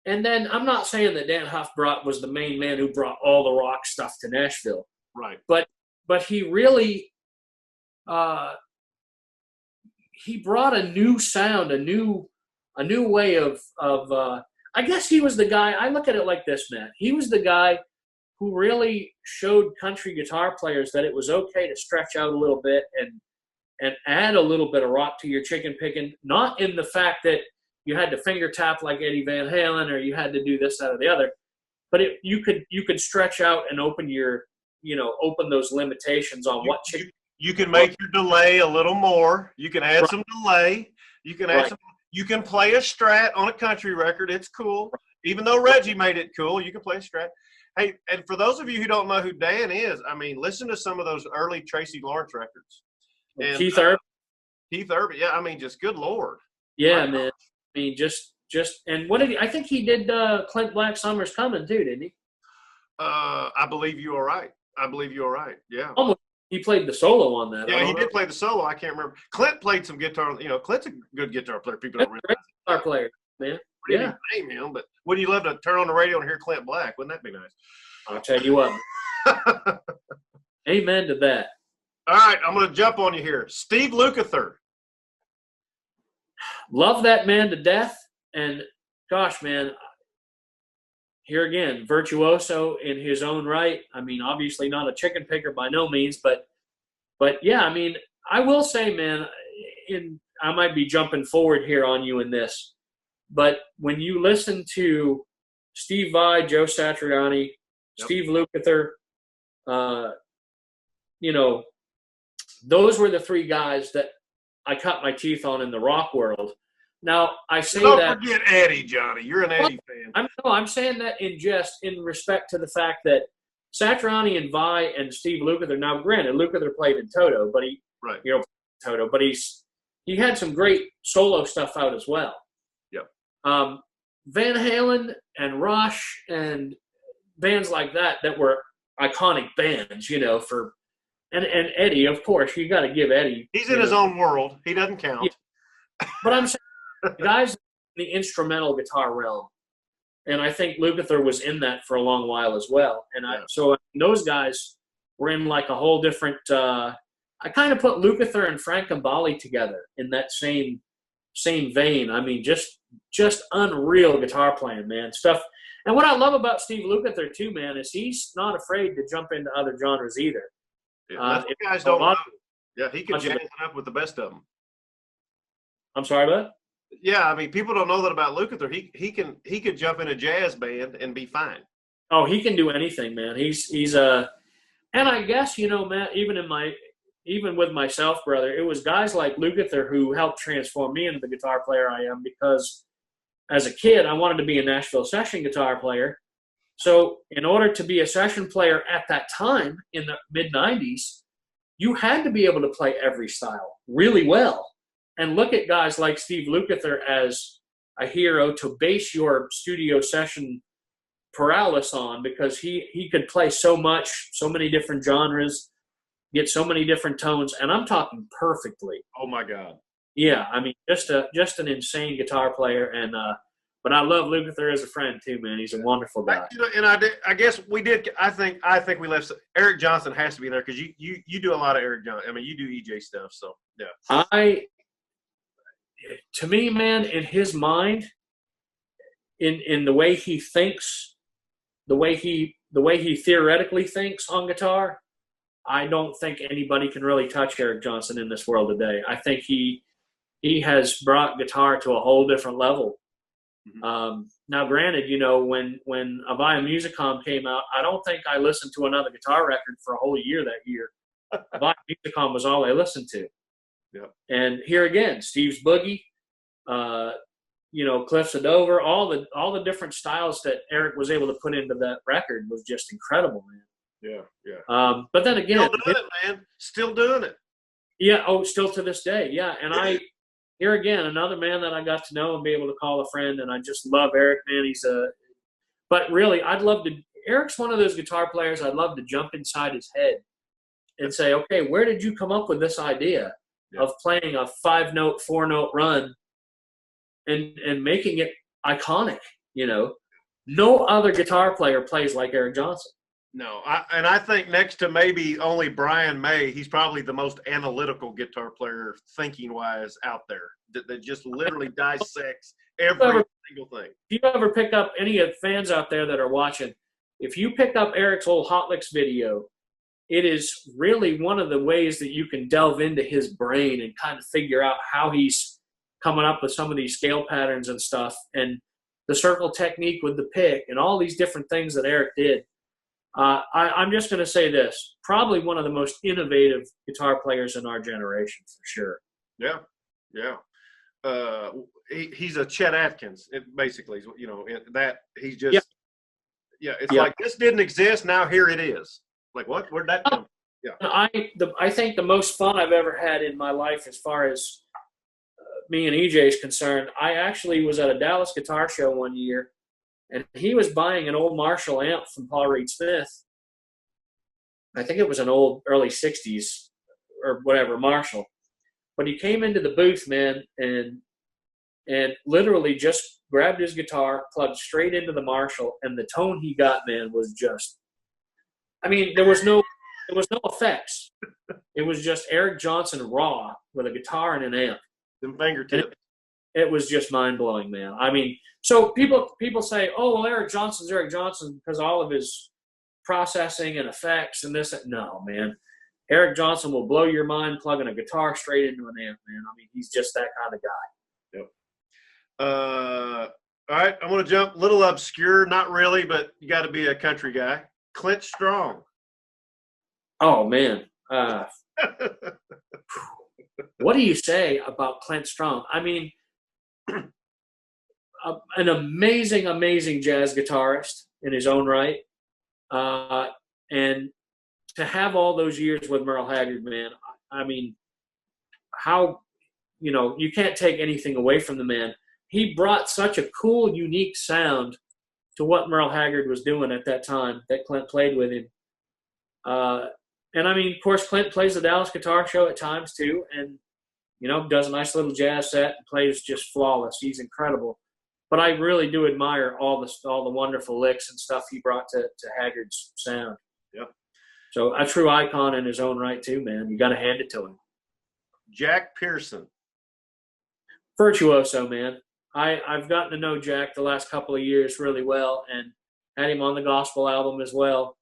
And then I'm not saying that Dan Huff was the main man who brought all the rock stuff to Nashville. Right. But he really he brought a new sound, a new way of I guess he was the guy. I look at it like this, Matt. He was the guy who really showed country guitar players that it was okay to stretch out a little bit and add a little bit of rock to your chicken picking, not in the fact that you had to finger tap like Eddie Van Halen or you had to do this, that, or the other, but you could stretch out and open open those limitations on what chicken. You can make your delay a little more. You can add some delay. You can add some. You can play a Strat on a country record. It's cool. Even though Reggie made it cool, you can play a Strat. Hey, and for those of you who don't know who Dan is, I mean, listen to some of those early Tracy Lawrence records. And, Keith Urban. Keith Urban, yeah. I mean, just good Lord. Yeah, man. I mean, just and what did I think he did? Clint Black Summer's Coming too, didn't he? I believe you are right. Yeah. Almost. He played the solo on that. Yeah, he did play the solo. I can't remember. Clint played some guitar. Clint's a good guitar player. People don't realize. Guitar player, man. We didn't name him, but wouldn't you love to turn on the radio and hear Clint Black? Wouldn't that be nice? I'll tell you what. Amen to that. All right, I'm going to jump on you here. Steve Lukather. Love that man to death. And gosh, man, here again, virtuoso in his own right. I mean, obviously not a chicken picker by no means, but yeah, I mean, I will say, man, I might be jumping forward here on you in this, but when you listen to Steve Vai, Joe Satriani, Steve Lukather, those were the three guys that I cut my teeth on in the rock world. Now, I say Don't that. Don't forget Eddie, Johnny. You're an Eddie fan. I'm saying that in respect to the fact that Satriani and Vai and Steve Lukather. Now, granted, Lukather played in Toto, but he had some great solo stuff out as well. Yep. Van Halen and Rush and bands like that were iconic bands, and Eddie, of course, you got to give Eddie. He's in his own world. He doesn't count. Yeah. But I'm saying guys in the instrumental guitar realm, and I think Lukather was in that for a long while as well. And so those guys were in like a whole different. I kind of put Lukather and Frank Gambale together in that same vein. I mean, just unreal guitar playing, man. Stuff. And what I love about Steve Lukather too, man, is he's not afraid to jump into other genres either. Yeah, you guys don't know. Yeah, he can jazz it up with the best of them. I'm sorry, bud? Yeah, I mean, people don't know that about Lukather. He could jump in a jazz band and be fine. Oh, he can do anything, man. He's and I guess, Matt, even with myself, brother, it was guys like Lukather who helped transform me into the guitar player I am, because as a kid, I wanted to be a Nashville session guitar player. So in order to be a session player at that time in the mid-'90s, you had to be able to play every style really well. And look at guys like Steve Lukather as a hero to base your studio session paralysis on, because he could play so much, so many different genres, get so many different tones, and I'm talking perfectly. Oh my God! Yeah, I mean, just an insane guitar player, and but I love Lukather as a friend too, man. He's a wonderful guy. I guess we did. I think we left. Eric Johnson has to be there because you do a lot of Eric Johnson. I mean, you do EJ stuff, so yeah. To me, man, in his mind, in the way he thinks, the way he theoretically thinks on guitar, I don't think anybody can really touch Eric Johnson in this world today. I think he has brought guitar to a whole different level. Mm-hmm. Now, granted, you know, when Avaya Musicom came out, I don't think I listened to another guitar record for a whole year that year. Avaya Musicom was all I listened to. Yep. And here again, Steve's Boogie, you know, Cliffs of Dover, all the different styles that Eric was able to put into that record was just incredible, man. Yeah, yeah. But then again, still doing it, man. Still doing it. Yeah. Oh, still to this day. Yeah. And here again, another man that I got to know and be able to call a friend. And I just love Eric, man. But really, Eric's one of those guitar players I'd love to jump inside his head and say, okay, where did you come up with this idea of playing a 5-note, 4-note run and making it iconic? You know, no other guitar player plays like Eric Johnson. No, I think next to maybe only Brian May, he's probably the most analytical guitar player, thinking-wise, out there. That just literally dissects every single thing. If you ever pick up any of the fans out there that are watching, if you pick up Eric's old Hot Licks video, it is really one of the ways that you can delve into his brain and kind of figure out how he's coming up with some of these scale patterns and stuff, and the circle technique with the pick and all these different things that Eric did. I'm just going to say this, probably one of the most innovative guitar players in our generation, for sure. Yeah, yeah. He's a Chet Atkins, basically. You know, that he's just, it's like, this didn't exist, now here it is. Like, what? Where'd that come from? Yeah. I think the most fun I've ever had in my life as far as me and EJ is concerned, I actually was at a Dallas guitar show one year, and he was buying an old Marshall amp from Paul Reed Smith. I think it was an old early 60s or whatever Marshall. But he came into the booth, man, and literally just grabbed his guitar, plugged straight into the Marshall, and the tone he got, man, was just, I mean, there was no effects. It was just Eric Johnson raw with a guitar and an amp. Them fingertips. It was just mind-blowing, man. I mean, so people say, oh, well, Eric Johnson's Eric Johnson because all of his processing and effects and this. No, man. Eric Johnson will blow your mind plugging a guitar straight into an amp, man. I mean, he's just that kind of guy. Yep. All right, I'm going to jump a little obscure. Not really, but you got to be a country guy. Clint Strong. Oh, man. What do you say about Clint Strong? I mean, an amazing, amazing jazz guitarist in his own right. And to have all those years with Merle Haggard, man, I mean, how, you know, you can't take anything away from the man. He brought such a cool, unique sound to what Merle Haggard was doing at that time that Clint played with him. And I mean, of course, Clint plays the Dallas Guitar Show at times too, and, you know, does a nice little jazz set and plays just flawless. He's incredible. But I really do admire all the wonderful licks and stuff he brought to Haggard's sound. Yep. So a true icon in his own right too, man. You got to hand it to him. Jack Pearson. Virtuoso, man. I've gotten to know Jack the last couple of years really well, and had him on the gospel album as well.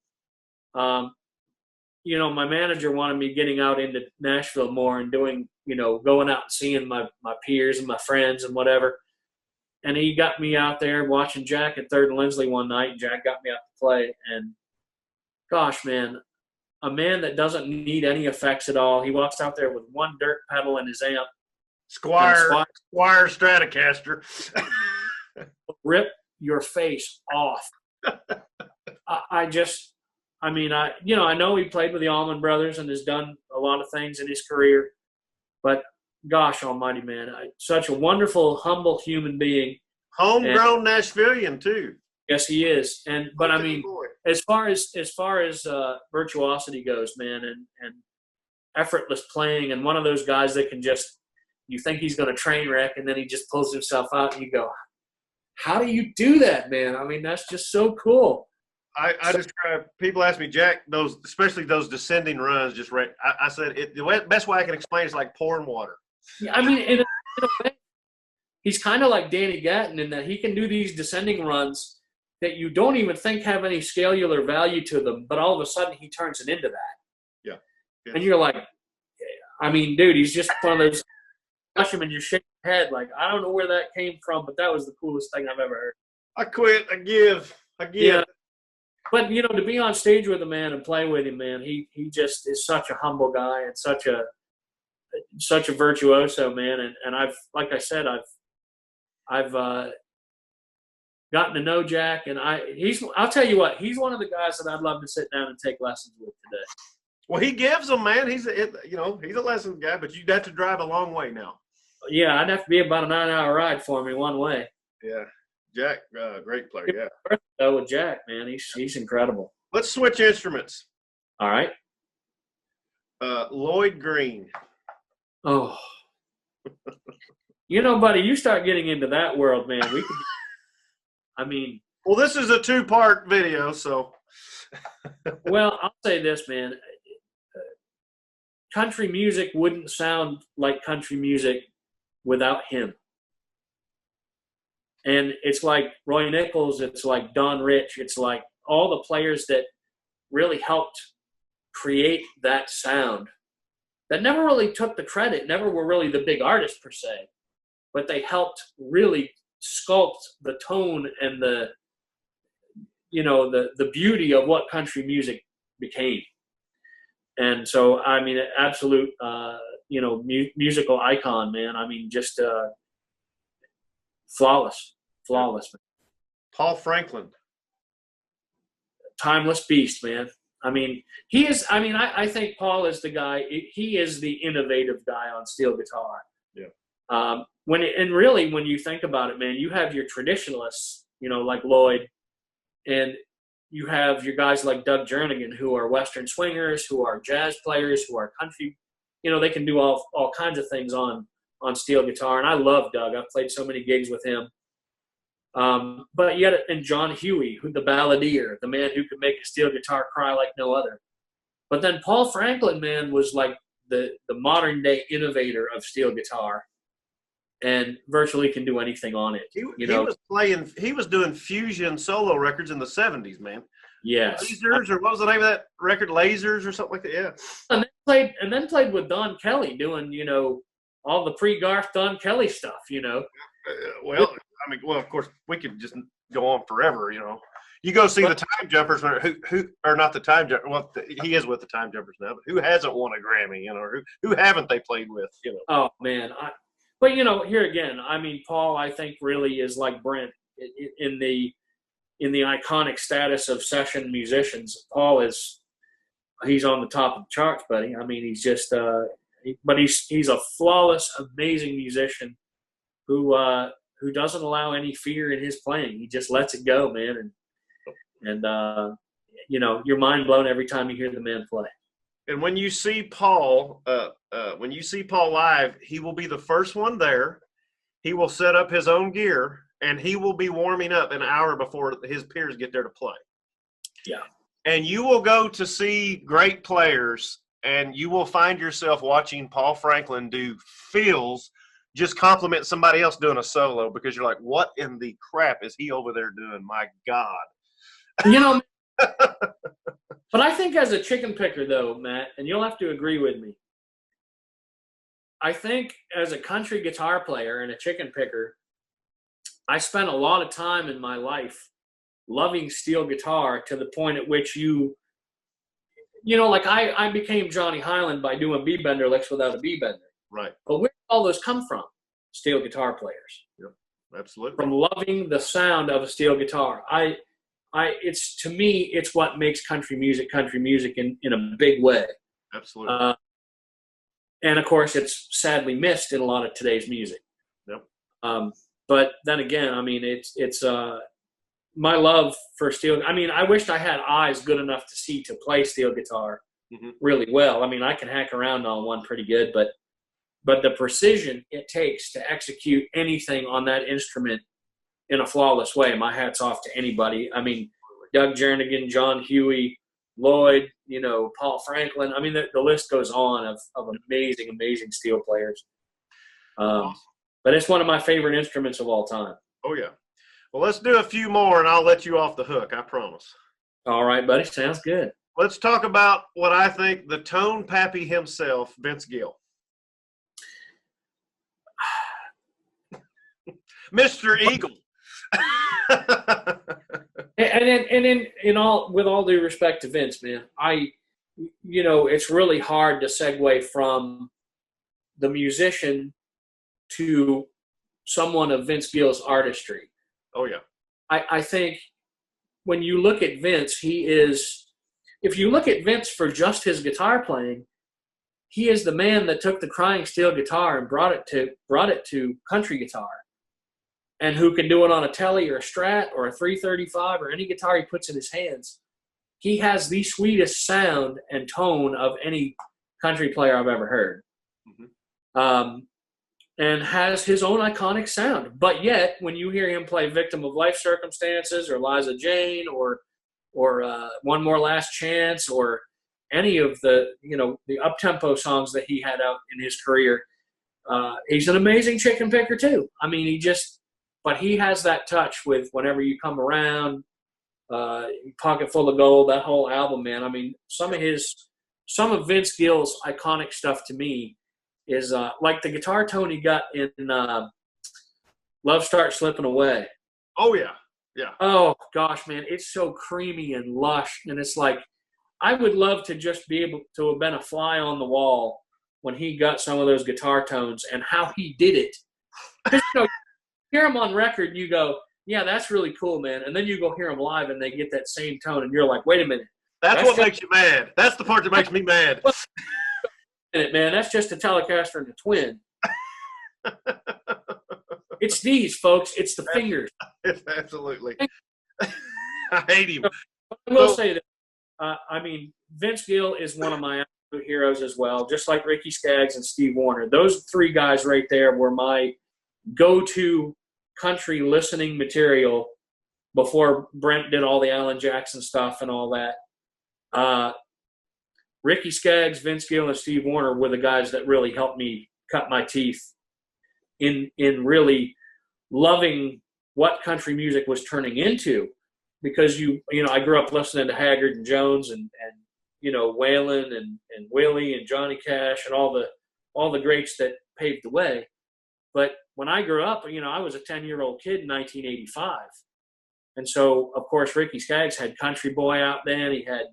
You know, my manager wanted me getting out into Nashville more and doing, you know, going out and seeing my peers and my friends and whatever. And he got me out there watching Jack at 3rd and Lindsley one night, and Jack got me out to play. And gosh, man, a man that doesn't need any effects at all. He walks out there with one dirt pedal in his amp. Squire Stratocaster. Rip your face off. I know he played with the Allman Brothers and has done a lot of things in his career, but gosh almighty, man, such a wonderful, humble human being. Homegrown Nashvilleian too. Yes, he is. But I mean, as far as virtuosity goes, man, and effortless playing, and one of those guys that can just, you think he's going to train wreck, and then he just pulls himself out, and you go, how do you do that, man? I mean, that's just so cool. I describe, people ask me, Jack, especially those descending runs, just right. I said, the best way I can explain it is like pouring water. Yeah, I mean, in a way, he's kind of like Danny Gatton in that he can do these descending runs that you don't even think have any scalar value to them, but all of a sudden he turns it into that. Yeah. And you're like, I mean, dude, he's just one of those, watch him and just shake your head like, I don't know where that came from, but that was the coolest thing I've ever heard. I quit. I give. Yeah. But, you know, to be on stage with a man and play with him, man, he just is such a humble guy and such a virtuoso, man. And I've, like I said, I've gotten to know Jack, and I'll tell you what, he's one of the guys that I'd love to sit down and take lessons with today. Well, he gives them, man. He's a lessons guy, but you'd have to drive a long way now. Yeah, I'd have to be about a 9-hour ride for me one way. Yeah, Jack, great player. Yeah. Though with Jack, man, he's incredible. Let's switch instruments. All right. Lloyd Green. Oh, you know, buddy, you start getting into that world, man. Well, this is a 2-part video, so. Well, I'll say this, man. Country music wouldn't sound like country music without him. And it's like Roy Nichols, it's like Don Rich, it's like all the players that really helped create that sound that never really took the credit, never were really the big artists per se, but they helped really sculpt the tone and the beauty of what country music became. And so, I mean, absolute, musical icon, man. I mean, just flawless. Paul Franklin. Timeless beast, man. I mean, he is. I mean, I think Paul is the guy. He is the innovative guy on steel guitar. Yeah. When you think about it, man, you have your traditionalists, you know, like Lloyd, and you have your guys like Doug Jernigan, who are Western swingers, who are jazz players, who are country. You know, they can do all kinds of things on steel guitar, and I love Doug. I've played so many gigs with him. But yet, and John Huey, the balladeer, the man who could make a steel guitar cry like no other. But then Paul Franklin, man, was like the modern day innovator of steel guitar, and virtually can do anything on it. He was doing fusion solo records in the 70s, man. Yes. Lasers, or what was the name of that record? Lasers or something like that. Yeah. And then played with Don Kelly doing, you know, all the pre-Garth Don Kelly stuff, you know. Of course, we could just go on forever, you know. You go see the Time Jumpers, who are not the Time Jumpers. Well, he is with the Time Jumpers now, but who hasn't won a Grammy, you know, or who haven't they played with, you know? Oh, man. But, you know, here again, I mean, Paul, I think, really is like Brent in the iconic status of session musicians. Paul he's on the top of the charts, buddy. I mean, he's just but he's a flawless, amazing musician who doesn't allow any fear in his playing. He just lets it go, man. And you know, you're mind blown every time you hear the man play. And when you see Paul, live, he will be the first one there. He will set up his own gear, and he will be warming up an hour before his peers get there to play. Yeah. And you will go to see great players, and you will find yourself watching Paul Franklin do fills, just compliment somebody else doing a solo, because you're like, what in the crap is he over there doing? My God. You know, but I think as a chicken picker, though, Matt, and you'll have to agree with me, I think as a country guitar player and a chicken picker, I spent a lot of time in my life loving steel guitar to the point at which you know, like I became Johnny Hiland by doing B-bender licks without a B-bender. Right. But where did all those come from? Steel guitar players. Yep, absolutely. From loving the sound of a steel guitar. To me, it's what makes country music in a big way. Absolutely. And of course, it's sadly missed in a lot of today's music. Yep. But then again, I mean, it's my love for steel. I mean, I wished I had eyes good enough to play steel guitar really well. I mean, I can hack around on one pretty good, but the precision it takes to execute anything on that instrument in a flawless way, my hat's off to anybody. I mean, Doug Jernigan, John Huey, Lloyd, you know, Paul Franklin. I mean, the list goes on of amazing, amazing steel players. But it's one of my favorite instruments of all time. Oh, yeah. Well, let's do a few more, and I'll let you off the hook, I promise. All right, buddy. Sounds good. Let's talk about what I think the Tone Pappy himself, Vince Gill. Mr. Eagle. In all, with all due respect to Vince, man, it's really hard to segue from the musician to someone of Vince Gill's artistry. Oh yeah. I think when you look at Vince, if you look at Vince for just his guitar playing, he is the man that took the crying steel guitar and brought it to country guitar, and who can do it on a Tele or a Strat or a 335 or any guitar he puts in his hands. He has the sweetest sound and tone of any country player I've ever heard. Mm-hmm. And has his own iconic sound. But yet, when you hear him play Victim of Life Circumstances or Liza Jane or One More Last Chance or any of the up-tempo songs that he had out in his career, he's an amazing chicken picker too. I mean, but he has that touch with Whenever You Come Around, Pocket Full of Gold, that whole album, man. I mean, some of Vince Gill's iconic stuff to me is like the guitar tone he got in Love Starts Slipping Away. Oh, yeah. Yeah. Oh, gosh, man. It's so creamy and lush. And it's like, I would love to just be able to have been a fly on the wall when he got some of those guitar tones and how he did it. Just, hear him on record and you go, yeah, that's really cool, man. And then you go hear them live and they get that same tone and you're like, wait a minute. That's what makes you mad. That's the part that makes me mad. Man, that's just a Telecaster and a Twin. It's these, folks. It's the fingers. Absolutely. I hate him. I will say that, I mean, Vince Gill is one of my absolute heroes as well, just like Ricky Skaggs and Steve Wariner. Those three guys right there were my go-to country listening material before Brent did all the Alan Jackson stuff and all that. Ricky Skaggs, Vince Gill, and Steve Wariner were the guys that really helped me cut my teeth in really loving what country music was turning into, because I grew up listening to Haggard and Jones and Waylon and Willie and Johnny Cash and all the greats that paved the way. But when I grew up, I was a 10-year-old kid in 1985. And so, of course, Ricky Skaggs had Country Boy out then. He had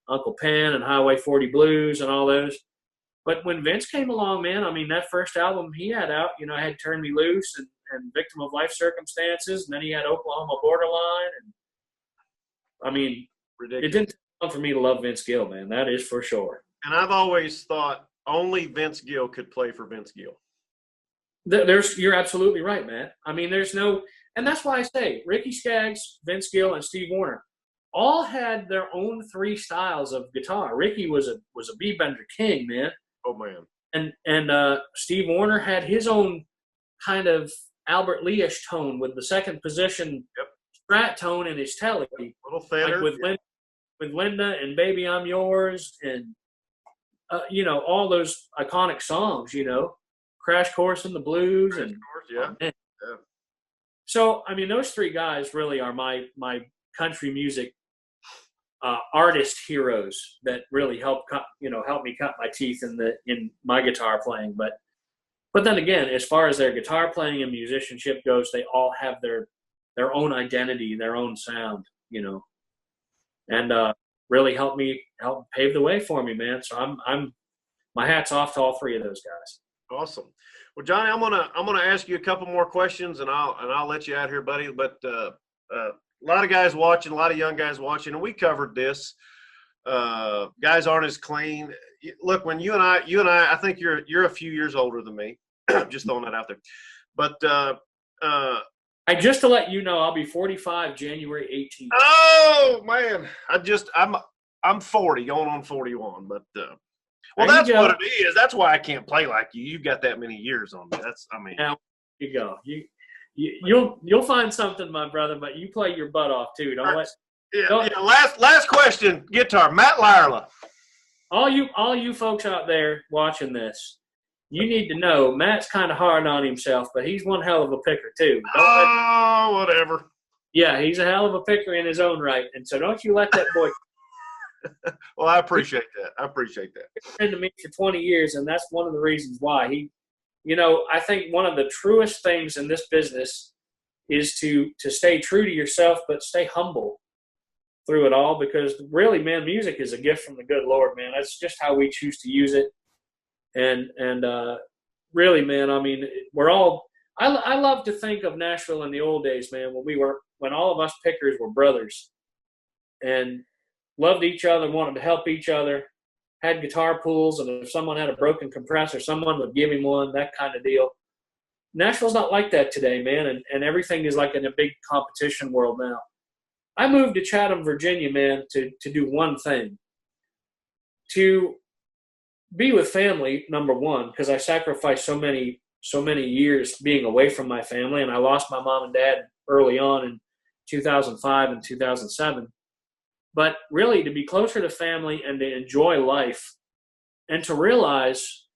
Uncle Pen and Highway 40 Blues and all those. But when Vince came along, man, I mean, that first album he had out, I had Turn Me Loose and Victim of Life Circumstances, and then he had Oklahoma Borderline. And I mean, ridiculous. It didn't take long for me to love Vince Gill, man. That is for sure. And I've always thought only Vince Gill could play for Vince Gill. You're absolutely right, man. I mean, and that's why I say Ricky Skaggs, Vince Gill, and Steve Wariner all had their own three styles of guitar. Ricky was a B-bender king, man. Oh man. And Steve Wariner had his own kind of Albert Lee-ish tone with the second position Strat tone in his Tele. A little thinner. Like with Linda and Baby I'm Yours and all those iconic songs, Crash Course in the Blues and yeah. So I mean, those three guys really are my country music artist heroes that really help me cut my teeth in my guitar playing. But then again, as far as their guitar playing and musicianship goes, they all have their own identity, their own sound, and really help pave the way for me, man. So I'm my hat's off to all three of those guys. Awesome. Well, Johnny, I'm gonna ask you a couple more questions, and I'll let you out here, buddy. But a lot of guys watching, a lot of young guys watching, and we covered this. Guys aren't as clean. Look, when you and I think you're a few years older than me. I'm just throwing that out there. But just to let you know, I'll be 45 January 18th. Oh man, I'm 40, going on 41, but. Well, that's what it is. That's why I can't play like you. You've got that many years on me. Now you go. You'll find something, my brother. But you play your butt off too. Last question. Guitar, Matt Lyerla. All you folks out there watching this, you need to know Matt's kind of hard on himself, but he's one hell of a picker too. Whatever. Yeah, he's a hell of a picker in his own right, and so don't you let that boy. Well, I appreciate that. He's been to me for 20 years, and that's one of the reasons why I think one of the truest things in this business is to stay true to yourself, but stay humble through it all, because really, man, music is a gift from the good Lord, man. That's just how we choose to use it. And really, man, I mean, I love to think of Nashville in the old days, man, when all of us pickers were brothers and loved each other, wanted to help each other, had guitar pools, and if someone had a broken compressor, someone would give him one, that kind of deal. Nashville's not like that today, man, and everything is like in a big competition world now. I moved to Chatham, Virginia, man, to do one thing. To be with family, number one, because I sacrificed so many years being away from my family, and I lost my mom and dad early on in 2005 and 2007. But really, to be closer to family and to enjoy life, and to realize,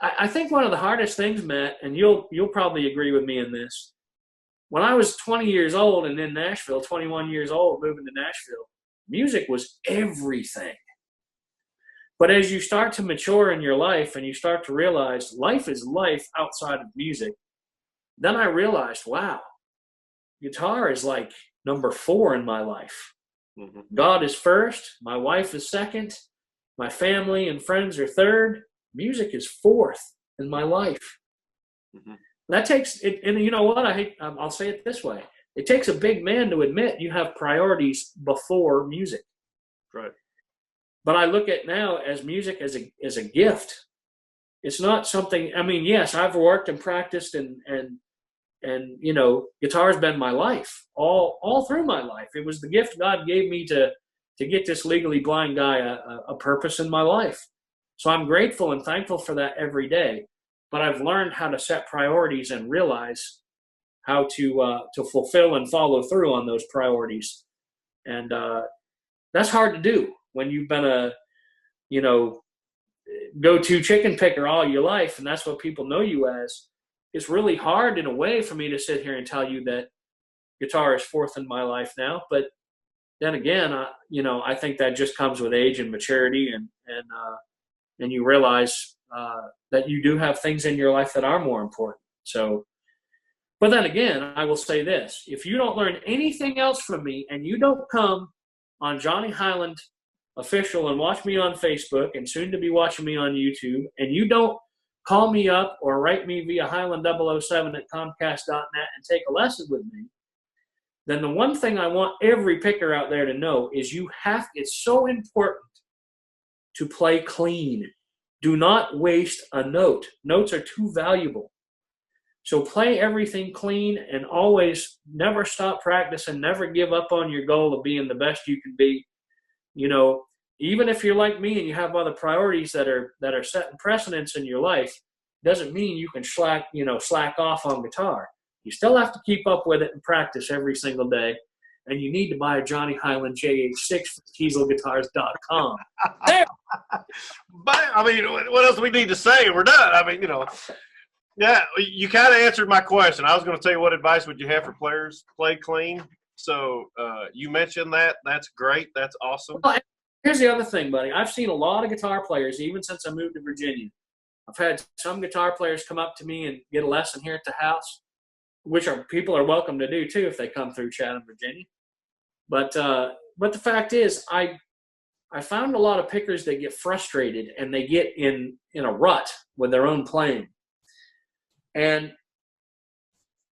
I think one of the hardest things, Matt, and you'll probably agree with me in this, when I was 20 years old and in Nashville, 21 years old, moving to Nashville, music was everything. But as you start to mature in your life and you start to realize life is life outside of music, then I realized, wow, guitar is like number 4 in my life. Mm-hmm. God is first, my wife is second, my family and friends are third, music is 4th in my life. Mm-hmm. That takes it, and you know what? I'll say it this way: it takes a big man to admit you have priorities before music. Right. But I look at now as music as a gift. It's not something. I mean, yes, I've worked and practiced, and you know, guitar's been my life all through my life. It was the gift God gave me to get this legally blind guy a purpose in my life. So I'm grateful and thankful for that every day. But I've learned how to set priorities and realize how to fulfill and follow through on those priorities. And that's hard to do when you've been a, you know, go-to chicken picker all your life, and that's what people know you as. It's really hard in a way for me to sit here and tell you that guitar is 4th in my life now. But then again, I think that just comes with age and maturity, and you realize that you do have things in your life that are more important. So, but then again, I will say this: if you don't learn anything else from me, and you don't come on Johnny Hiland Official and watch me on Facebook, and soon to be watching me on YouTube, and you don't call me up or write me via highland007@comcast.net and take a lesson with me, then the one thing I want every picker out there to know is it's so important to play clean. Do not waste a note. Notes are too valuable. So play everything clean, and always never stop practicing, never give up on your goal of being the best you can be. You know, even if you're like me and you have other priorities that are setting precedence in your life, doesn't mean you can slack off on guitar. You still have to keep up with it and practice every single day. And you need to buy a Johnny Hiland JH6 from KieselGuitars.com. There. But I mean, what else do we need to say? We're done. I mean, you know, yeah, you kind of answered my question. I was going to tell you, what advice would you have for players? Play clean. So you mentioned that. That's great. That's awesome. Well, here's the other thing, buddy. I've seen a lot of guitar players, even since I moved to Virginia. I've had some guitar players come up to me and get a lesson here at the house, which people are welcome to do too if they come through Chatham, Virginia. But the fact is, I found a lot of pickers that get frustrated and they get in a rut with their own playing. And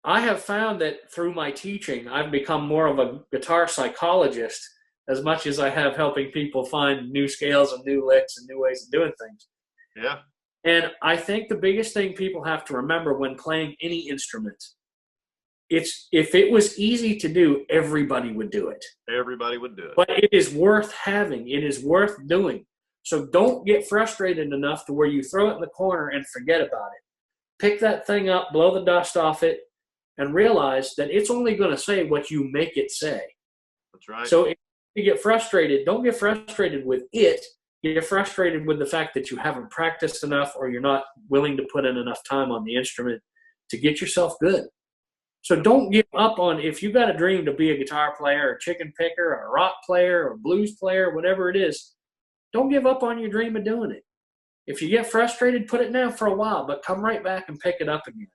I have found that through my teaching, I've become more of a guitar psychologist as much as I have helping people find new scales and new licks and new ways of doing things. Yeah. And I think the biggest thing people have to remember when playing any instrument, if it was easy to do, everybody would do it. Everybody would do it. But it is worth having. It is worth doing. So don't get frustrated enough to where you throw it in the corner and forget about it. Pick that thing up, blow the dust off it, and realize that it's only going to say what you make it say. That's right. So if you get frustrated, don't get frustrated with it. Get frustrated with the fact that you haven't practiced enough, or you're not willing to put in enough time on the instrument to get yourself good. So don't give up on, if you got a dream to be a guitar player, or a chicken picker, or a rock player, or a blues player, whatever it is, don't give up on your dream of doing it. If you get frustrated, put it down for a while, but come right back and pick it up again.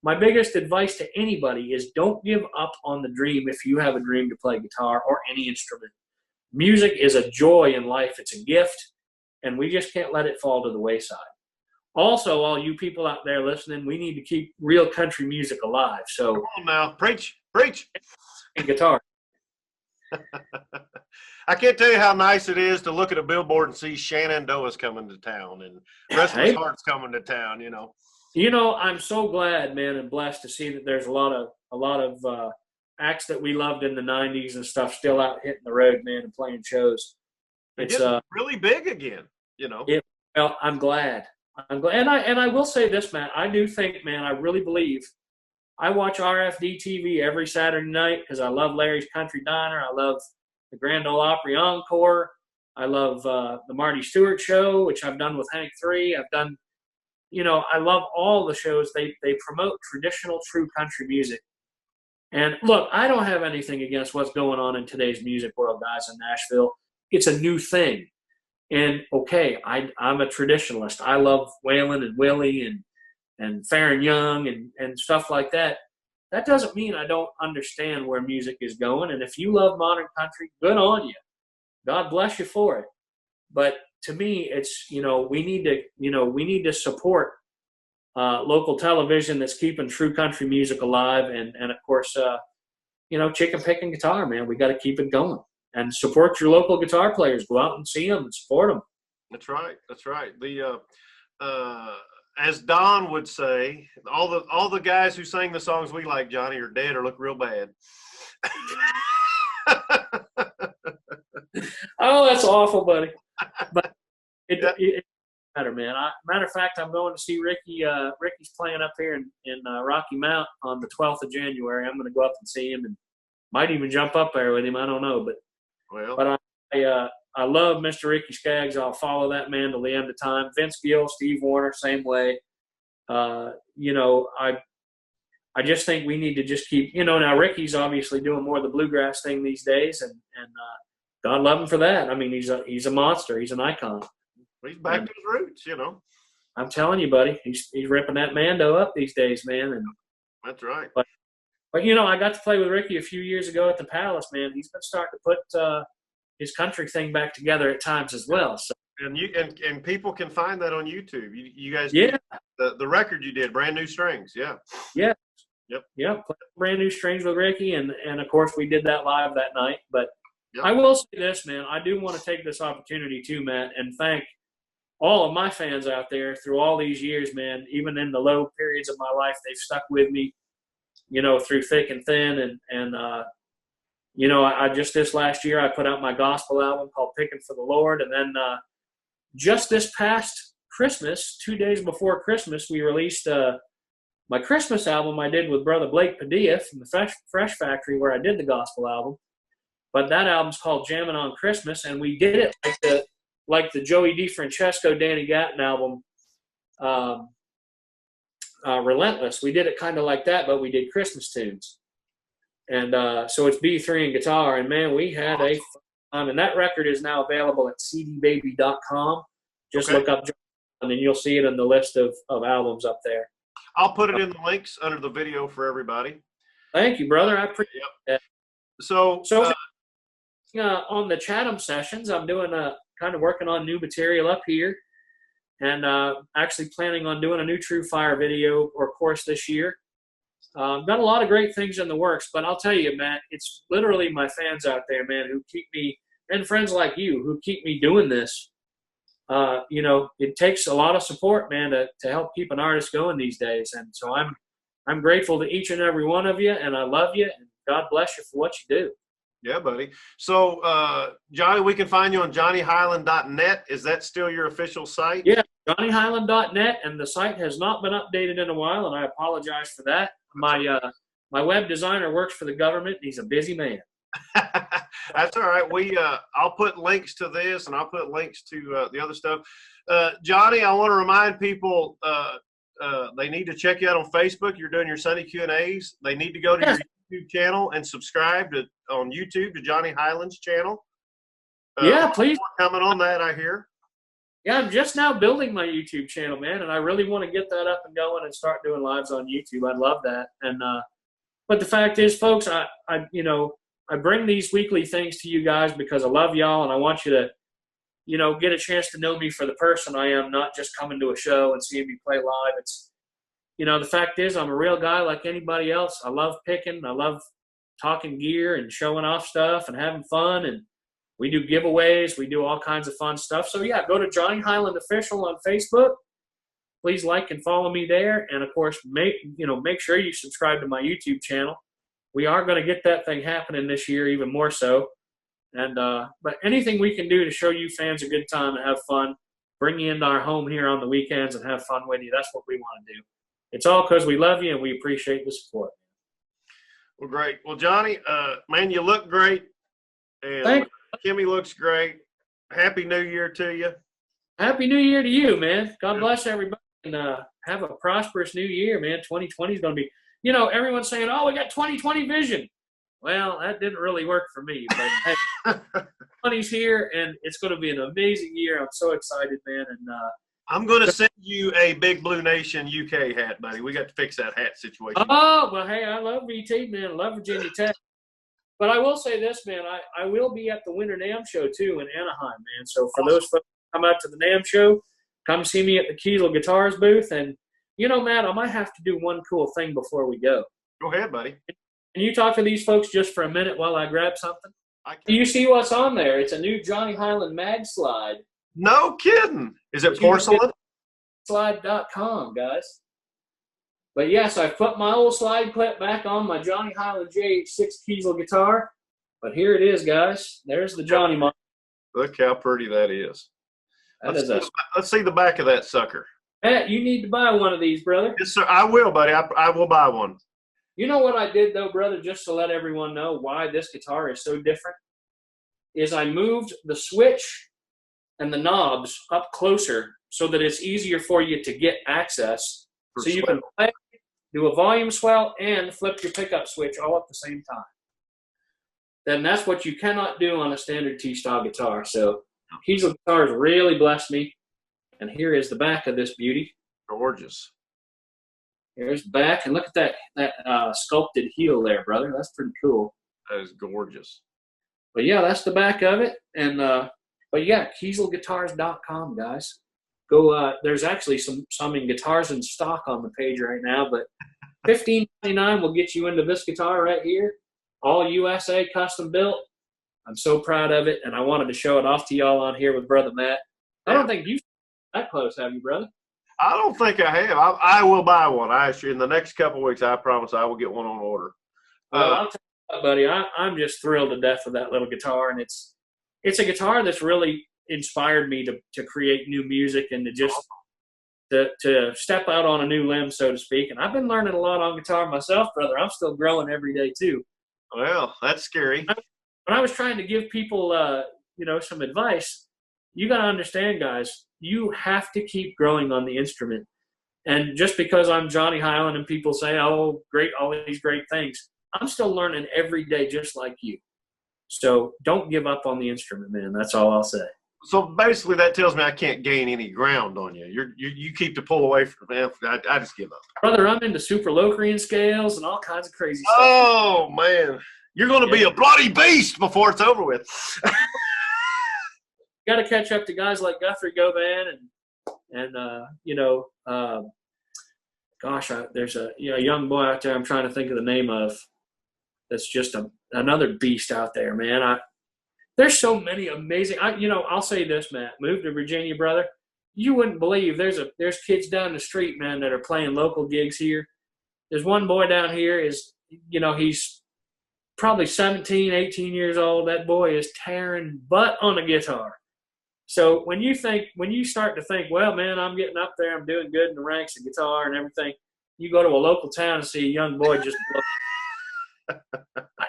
my biggest advice to anybody is don't give up on the dream if you have a dream to play guitar or any instrument. Music is a joy in life. It's a gift, and we just can't let it fall to the wayside. Also, all you people out there listening, we need to keep real country music alive. So, come on now, preach, preach. And guitar. I can't tell you how nice it is to look at a billboard and see Shenandoah's coming to town and Restless Heart's coming to town. I'm so glad, man, and blessed to see that there's a lot of acts that we loved in the '90s and stuff still out hitting the road, man, and playing shows. It's really big again. Well, I'm glad, and I will say this, Matt. I do think, man, I really believe. I watch RFD TV every Saturday night because I love Larry's Country Diner. I love the Grand Ole Opry Encore. I love the Marty Stewart Show, which I've done with Hank 3. I've done, I love all the shows. They promote traditional, true country music. And look, I don't have anything against what's going on in today's music world, guys, in Nashville. It's a new thing. And, okay, I'm a traditionalist. I love Waylon and Willie and Farron Young and stuff like that. That doesn't mean I don't understand where music is going. And if you love modern country, good on you. God bless you for it. But to me, it's, we need to support local television that's keeping true country music alive. And of course, chicken picking guitar, man, we got to keep it going and support your local guitar players. Go out and see them and support them. That's right. That's right. As Don would say, all the guys who sang the songs we like, Johnny, are dead or look real bad. Oh, that's awful, buddy. But it matter, man. Matter of fact, I'm going to see Ricky. Ricky's playing up here in Rocky Mount on the 12th of January. I'm going to go up and see him and might even jump up there with him. I don't know, but I love Mr. Ricky Skaggs. I'll follow that man till the end of time. Vince Gill, Steve Warner, same way. I just think we need to just keep, now Ricky's obviously doing more of the bluegrass thing these days, and God love him for that. I mean, he's a monster. He's an icon. He's back to his roots, I'm telling you, buddy, he's ripping that Mando up these days, man. And that's right. But I got to play with Ricky a few years ago at the Palace, man. He's been starting to put his country thing back together at times as well. So. And people can find that on YouTube. You guys, yeah, the record you did, Brand New Strings, yeah. Yep. Yep. Brand New Strings with Ricky, and of course we did that live that night. But yep. I will say this, man, I do want to take this opportunity too, Matt, and thank all of my fans out there through all these years, man. Even in the low periods of my life, they've stuck with me, through thick and thin, and I just this last year I put out my gospel album called Picking for the Lord, and then just this past Christmas, 2 days before Christmas, we released my Christmas album I did with Brother Blake Padilla from the Fresh Factory, where I did the gospel album. But that album's called Jammin' on Christmas, and we did it like the Joey DeFrancesco, Danny Gatton album, Relentless. We did it kind of like that, but we did Christmas tunes. And so it's B3 and guitar, and man, we had a fun time. And that record is now available at cdbaby.com. Just look up, and then you'll see it in the list of albums up there. I'll put it in the links under the video for everybody. Thank you, brother. I appreciate that. So on the Chatham sessions, I'm doing kind of working on new material up here, and actually planning on doing a new True Fire video or course this year. Got a lot of great things in the works, but I'll tell you, Matt, it's literally my fans out there, man, who keep me, and friends like you who keep me doing this. It takes a lot of support, man, to help keep an artist going these days. And so I'm grateful to each and every one of you, and I love you, and God bless you for what you do. Yeah, buddy. So, Johnny, we can find you on johnnyhiland.net. Is that still your official site? Yeah, johnnyhiland.net, and the site has not been updated in a while, and I apologize for that. My web designer works for the government. He's a busy man. That's all right. I'll put links to this, and I'll put links to the other stuff. Johnny, I want to remind people they need to check you out on Facebook. You're doing your Sunday Q&As. They need to go to your YouTube channel and subscribe on YouTube to Johnny Hiland's channel. Yeah, please. Coming on that, I hear. Yeah, I'm just now building my YouTube channel, man, and I really want to get that up and going and start doing lives on YouTube. I'd love that. And but the fact is, folks, I bring these weekly things to you guys because I love y'all and I want you to, get a chance to know me for the person I am, not just coming to a show and seeing me play live. It's, the fact is, I'm a real guy like anybody else. I love picking. I love talking gear and showing off stuff and having fun. And we do giveaways. We do all kinds of fun stuff. So, yeah, go to Johnny Hiland Official on Facebook. Please like and follow me there. And, of course, make sure you subscribe to my YouTube channel. We are going to get that thing happening this year, even more so. And but anything we can do to show you fans a good time and have fun, bring you into our home here on the weekends and have fun with you, that's what we want to do. It's all because we love you and we appreciate the support. Well, great. Well, Johnny, man, you look great. And Thanks. Kimmy looks great. Happy New Year to you. Happy New Year to you, man. God bless everybody. And have a prosperous new year, man. 2020 is going to be, everyone's saying, oh, we got 2020 vision. Well, that didn't really work for me. But hey, 20's here, and it's going to be an amazing year. I'm so excited, man. And I'm going to send you a Big Blue Nation UK hat, buddy. We got to fix that hat situation. Oh, well, hey, I love VT, man. I love Virginia Tech. But I will say this, man. I will be at the Winter NAMM show, too, in Anaheim, man. So for those folks who come out to the NAMM show, come see me at the Kiesel Guitars booth. And, Matt, I might have to do one cool thing before we go. Go ahead, buddy. Can you talk to these folks just for a minute while I grab something? Do you see what's on there? It's a new Johnny Hiland mag slide. No kidding. Is it porcelain? Slide.com, guys. But yes, I put my old slide clip back on my Johnny Hiland JH6 Kiesel guitar. But here it is, guys. There's the Johnny model. Look how pretty that is. Let's see the back of that sucker. Matt, you need to buy one of these, brother. Yes, sir. I will, buddy. I will buy one. You know what I did, though, brother, just to let everyone know why this guitar is so different, is I moved the switch and the knobs up closer so that it's easier for you to get access. So you can play, do a volume swell, and flip your pickup switch all at the same time. Then that's what you cannot do on a standard T-style guitar. So Kiesel Guitars really blessed me. And here is the back of this beauty. Gorgeous. Here's the back, and look at that sculpted heel there, brother. That's pretty cool. That is gorgeous. But yeah, that's the back of it. And but yeah, KieselGuitars.com, guys. Go. There's actually some in guitars in stock on the page right now, but $15.99 will get you into this guitar right here, all USA, custom built. I'm so proud of it, and I wanted to show it off to y'all on here with Brother Matt. I don't think you've that close, have you, brother? I don't think I have. I will buy one. In the next couple of weeks, I promise I will get one on order. Well, I'll tell you what, buddy, I'm just thrilled to death with that little guitar, and it's a guitar that's really inspired me to create new music and to just to step out on a new limb, so to speak. And I've been learning a lot on guitar myself, brother. I'm still growing every day too. Well, that's scary. When I was trying to give people, some advice, you got to understand, guys, you have to keep growing on the instrument. And just because I'm Johnny Hiland and people say, oh, great, all these great things, I'm still learning every day just like you. So don't give up on the instrument, man. That's all I'll say. So basically that tells me I can't gain any ground on you. You keep the pull away from me. I just give up. Brother, I'm into super Locrian scales and all kinds of crazy stuff. Oh, man. You're going to be a bloody beast before it's over with. Got to catch up to guys like Guthrie Govan and there's a young boy out there I'm trying to think of the name of that's just another beast out there, man. There's so many amazing. I'll say this, Matt. Moved to Virginia, brother. You wouldn't believe there's kids down the street, man, that are playing local gigs here. There's one boy down here he's probably 17, 18 years old. That boy is tearing butt on a guitar. So when you start to think, well, man, I'm getting up there, I'm doing good in the ranks of guitar and everything, you go to a local town and see a young boy just blow.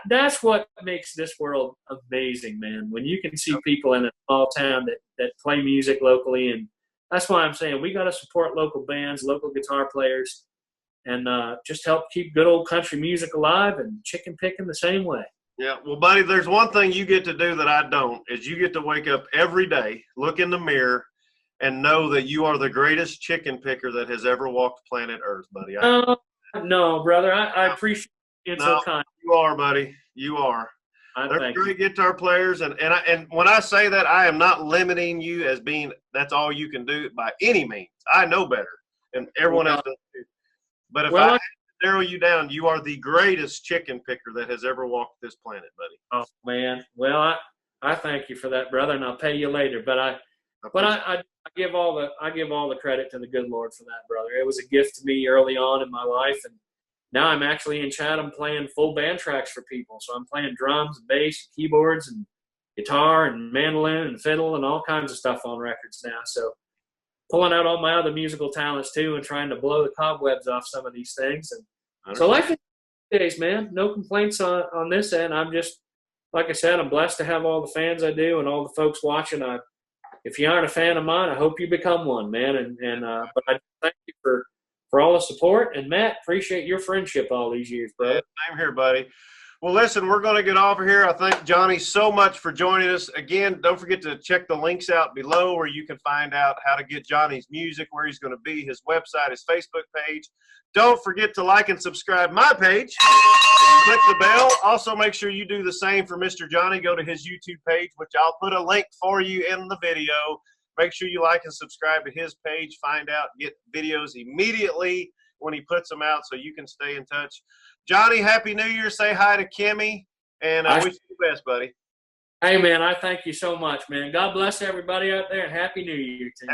That's what makes this world amazing, man. When you can see people in a small town that play music locally, and that's why I'm saying we got to support local bands, local guitar players, and just help keep good old country music alive and chicken picking the same way. Yeah, well, buddy, there's one thing you get to do that I don't, is you get to wake up every day, look in the mirror, and know that you are the greatest chicken picker that has ever walked planet Earth, buddy. No, brother. I appreciate you being so kind. You are, buddy. You are. They're great guitar players, and when I say that, I am not limiting you as being that's all you can do by any means. I know better, and everyone else does too. But if I had to narrow you down, you are the greatest chicken picker that has ever walked this planet, buddy. Oh man, well I thank you for that, brother, and I'll pay you later. But I give all the credit to the good Lord for that, brother. It was a gift to me early on in my life, and now I'm actually in Chatham playing full band tracks for people. So I'm playing drums and bass and keyboards and guitar and mandolin and fiddle and all kinds of stuff on records now. So pulling out all my other musical talents too and trying to blow the cobwebs off some of these things. And so life is days, man. No complaints on this end. I'm just, like I said, I'm blessed to have all the fans I do and all the folks watching. If you aren't a fan of mine, I hope you become one, man. But I thank you for all the support. And Matt, appreciate your friendship all these years, bro. Yeah, same here, buddy. Well, listen, we're going to get off of here. I thank Johnny so much for joining us. Again, don't forget to check the links out below where you can find out how to get Johnny's music, where he's going to be, his website, his Facebook page. Don't forget to like and subscribe my page. Click the bell. Also, make sure you do the same for Mr. Johnny. Go to his YouTube page, which I'll put a link for you in the video. Make sure you like and subscribe to his page. Find out, get videos immediately when he puts them out so you can stay in touch. Johnny, Happy New Year. Say hi to Kimmy, and I wish you the best, buddy. Hey, man, I thank you so much, man. God bless everybody out there, and Happy New Year to you.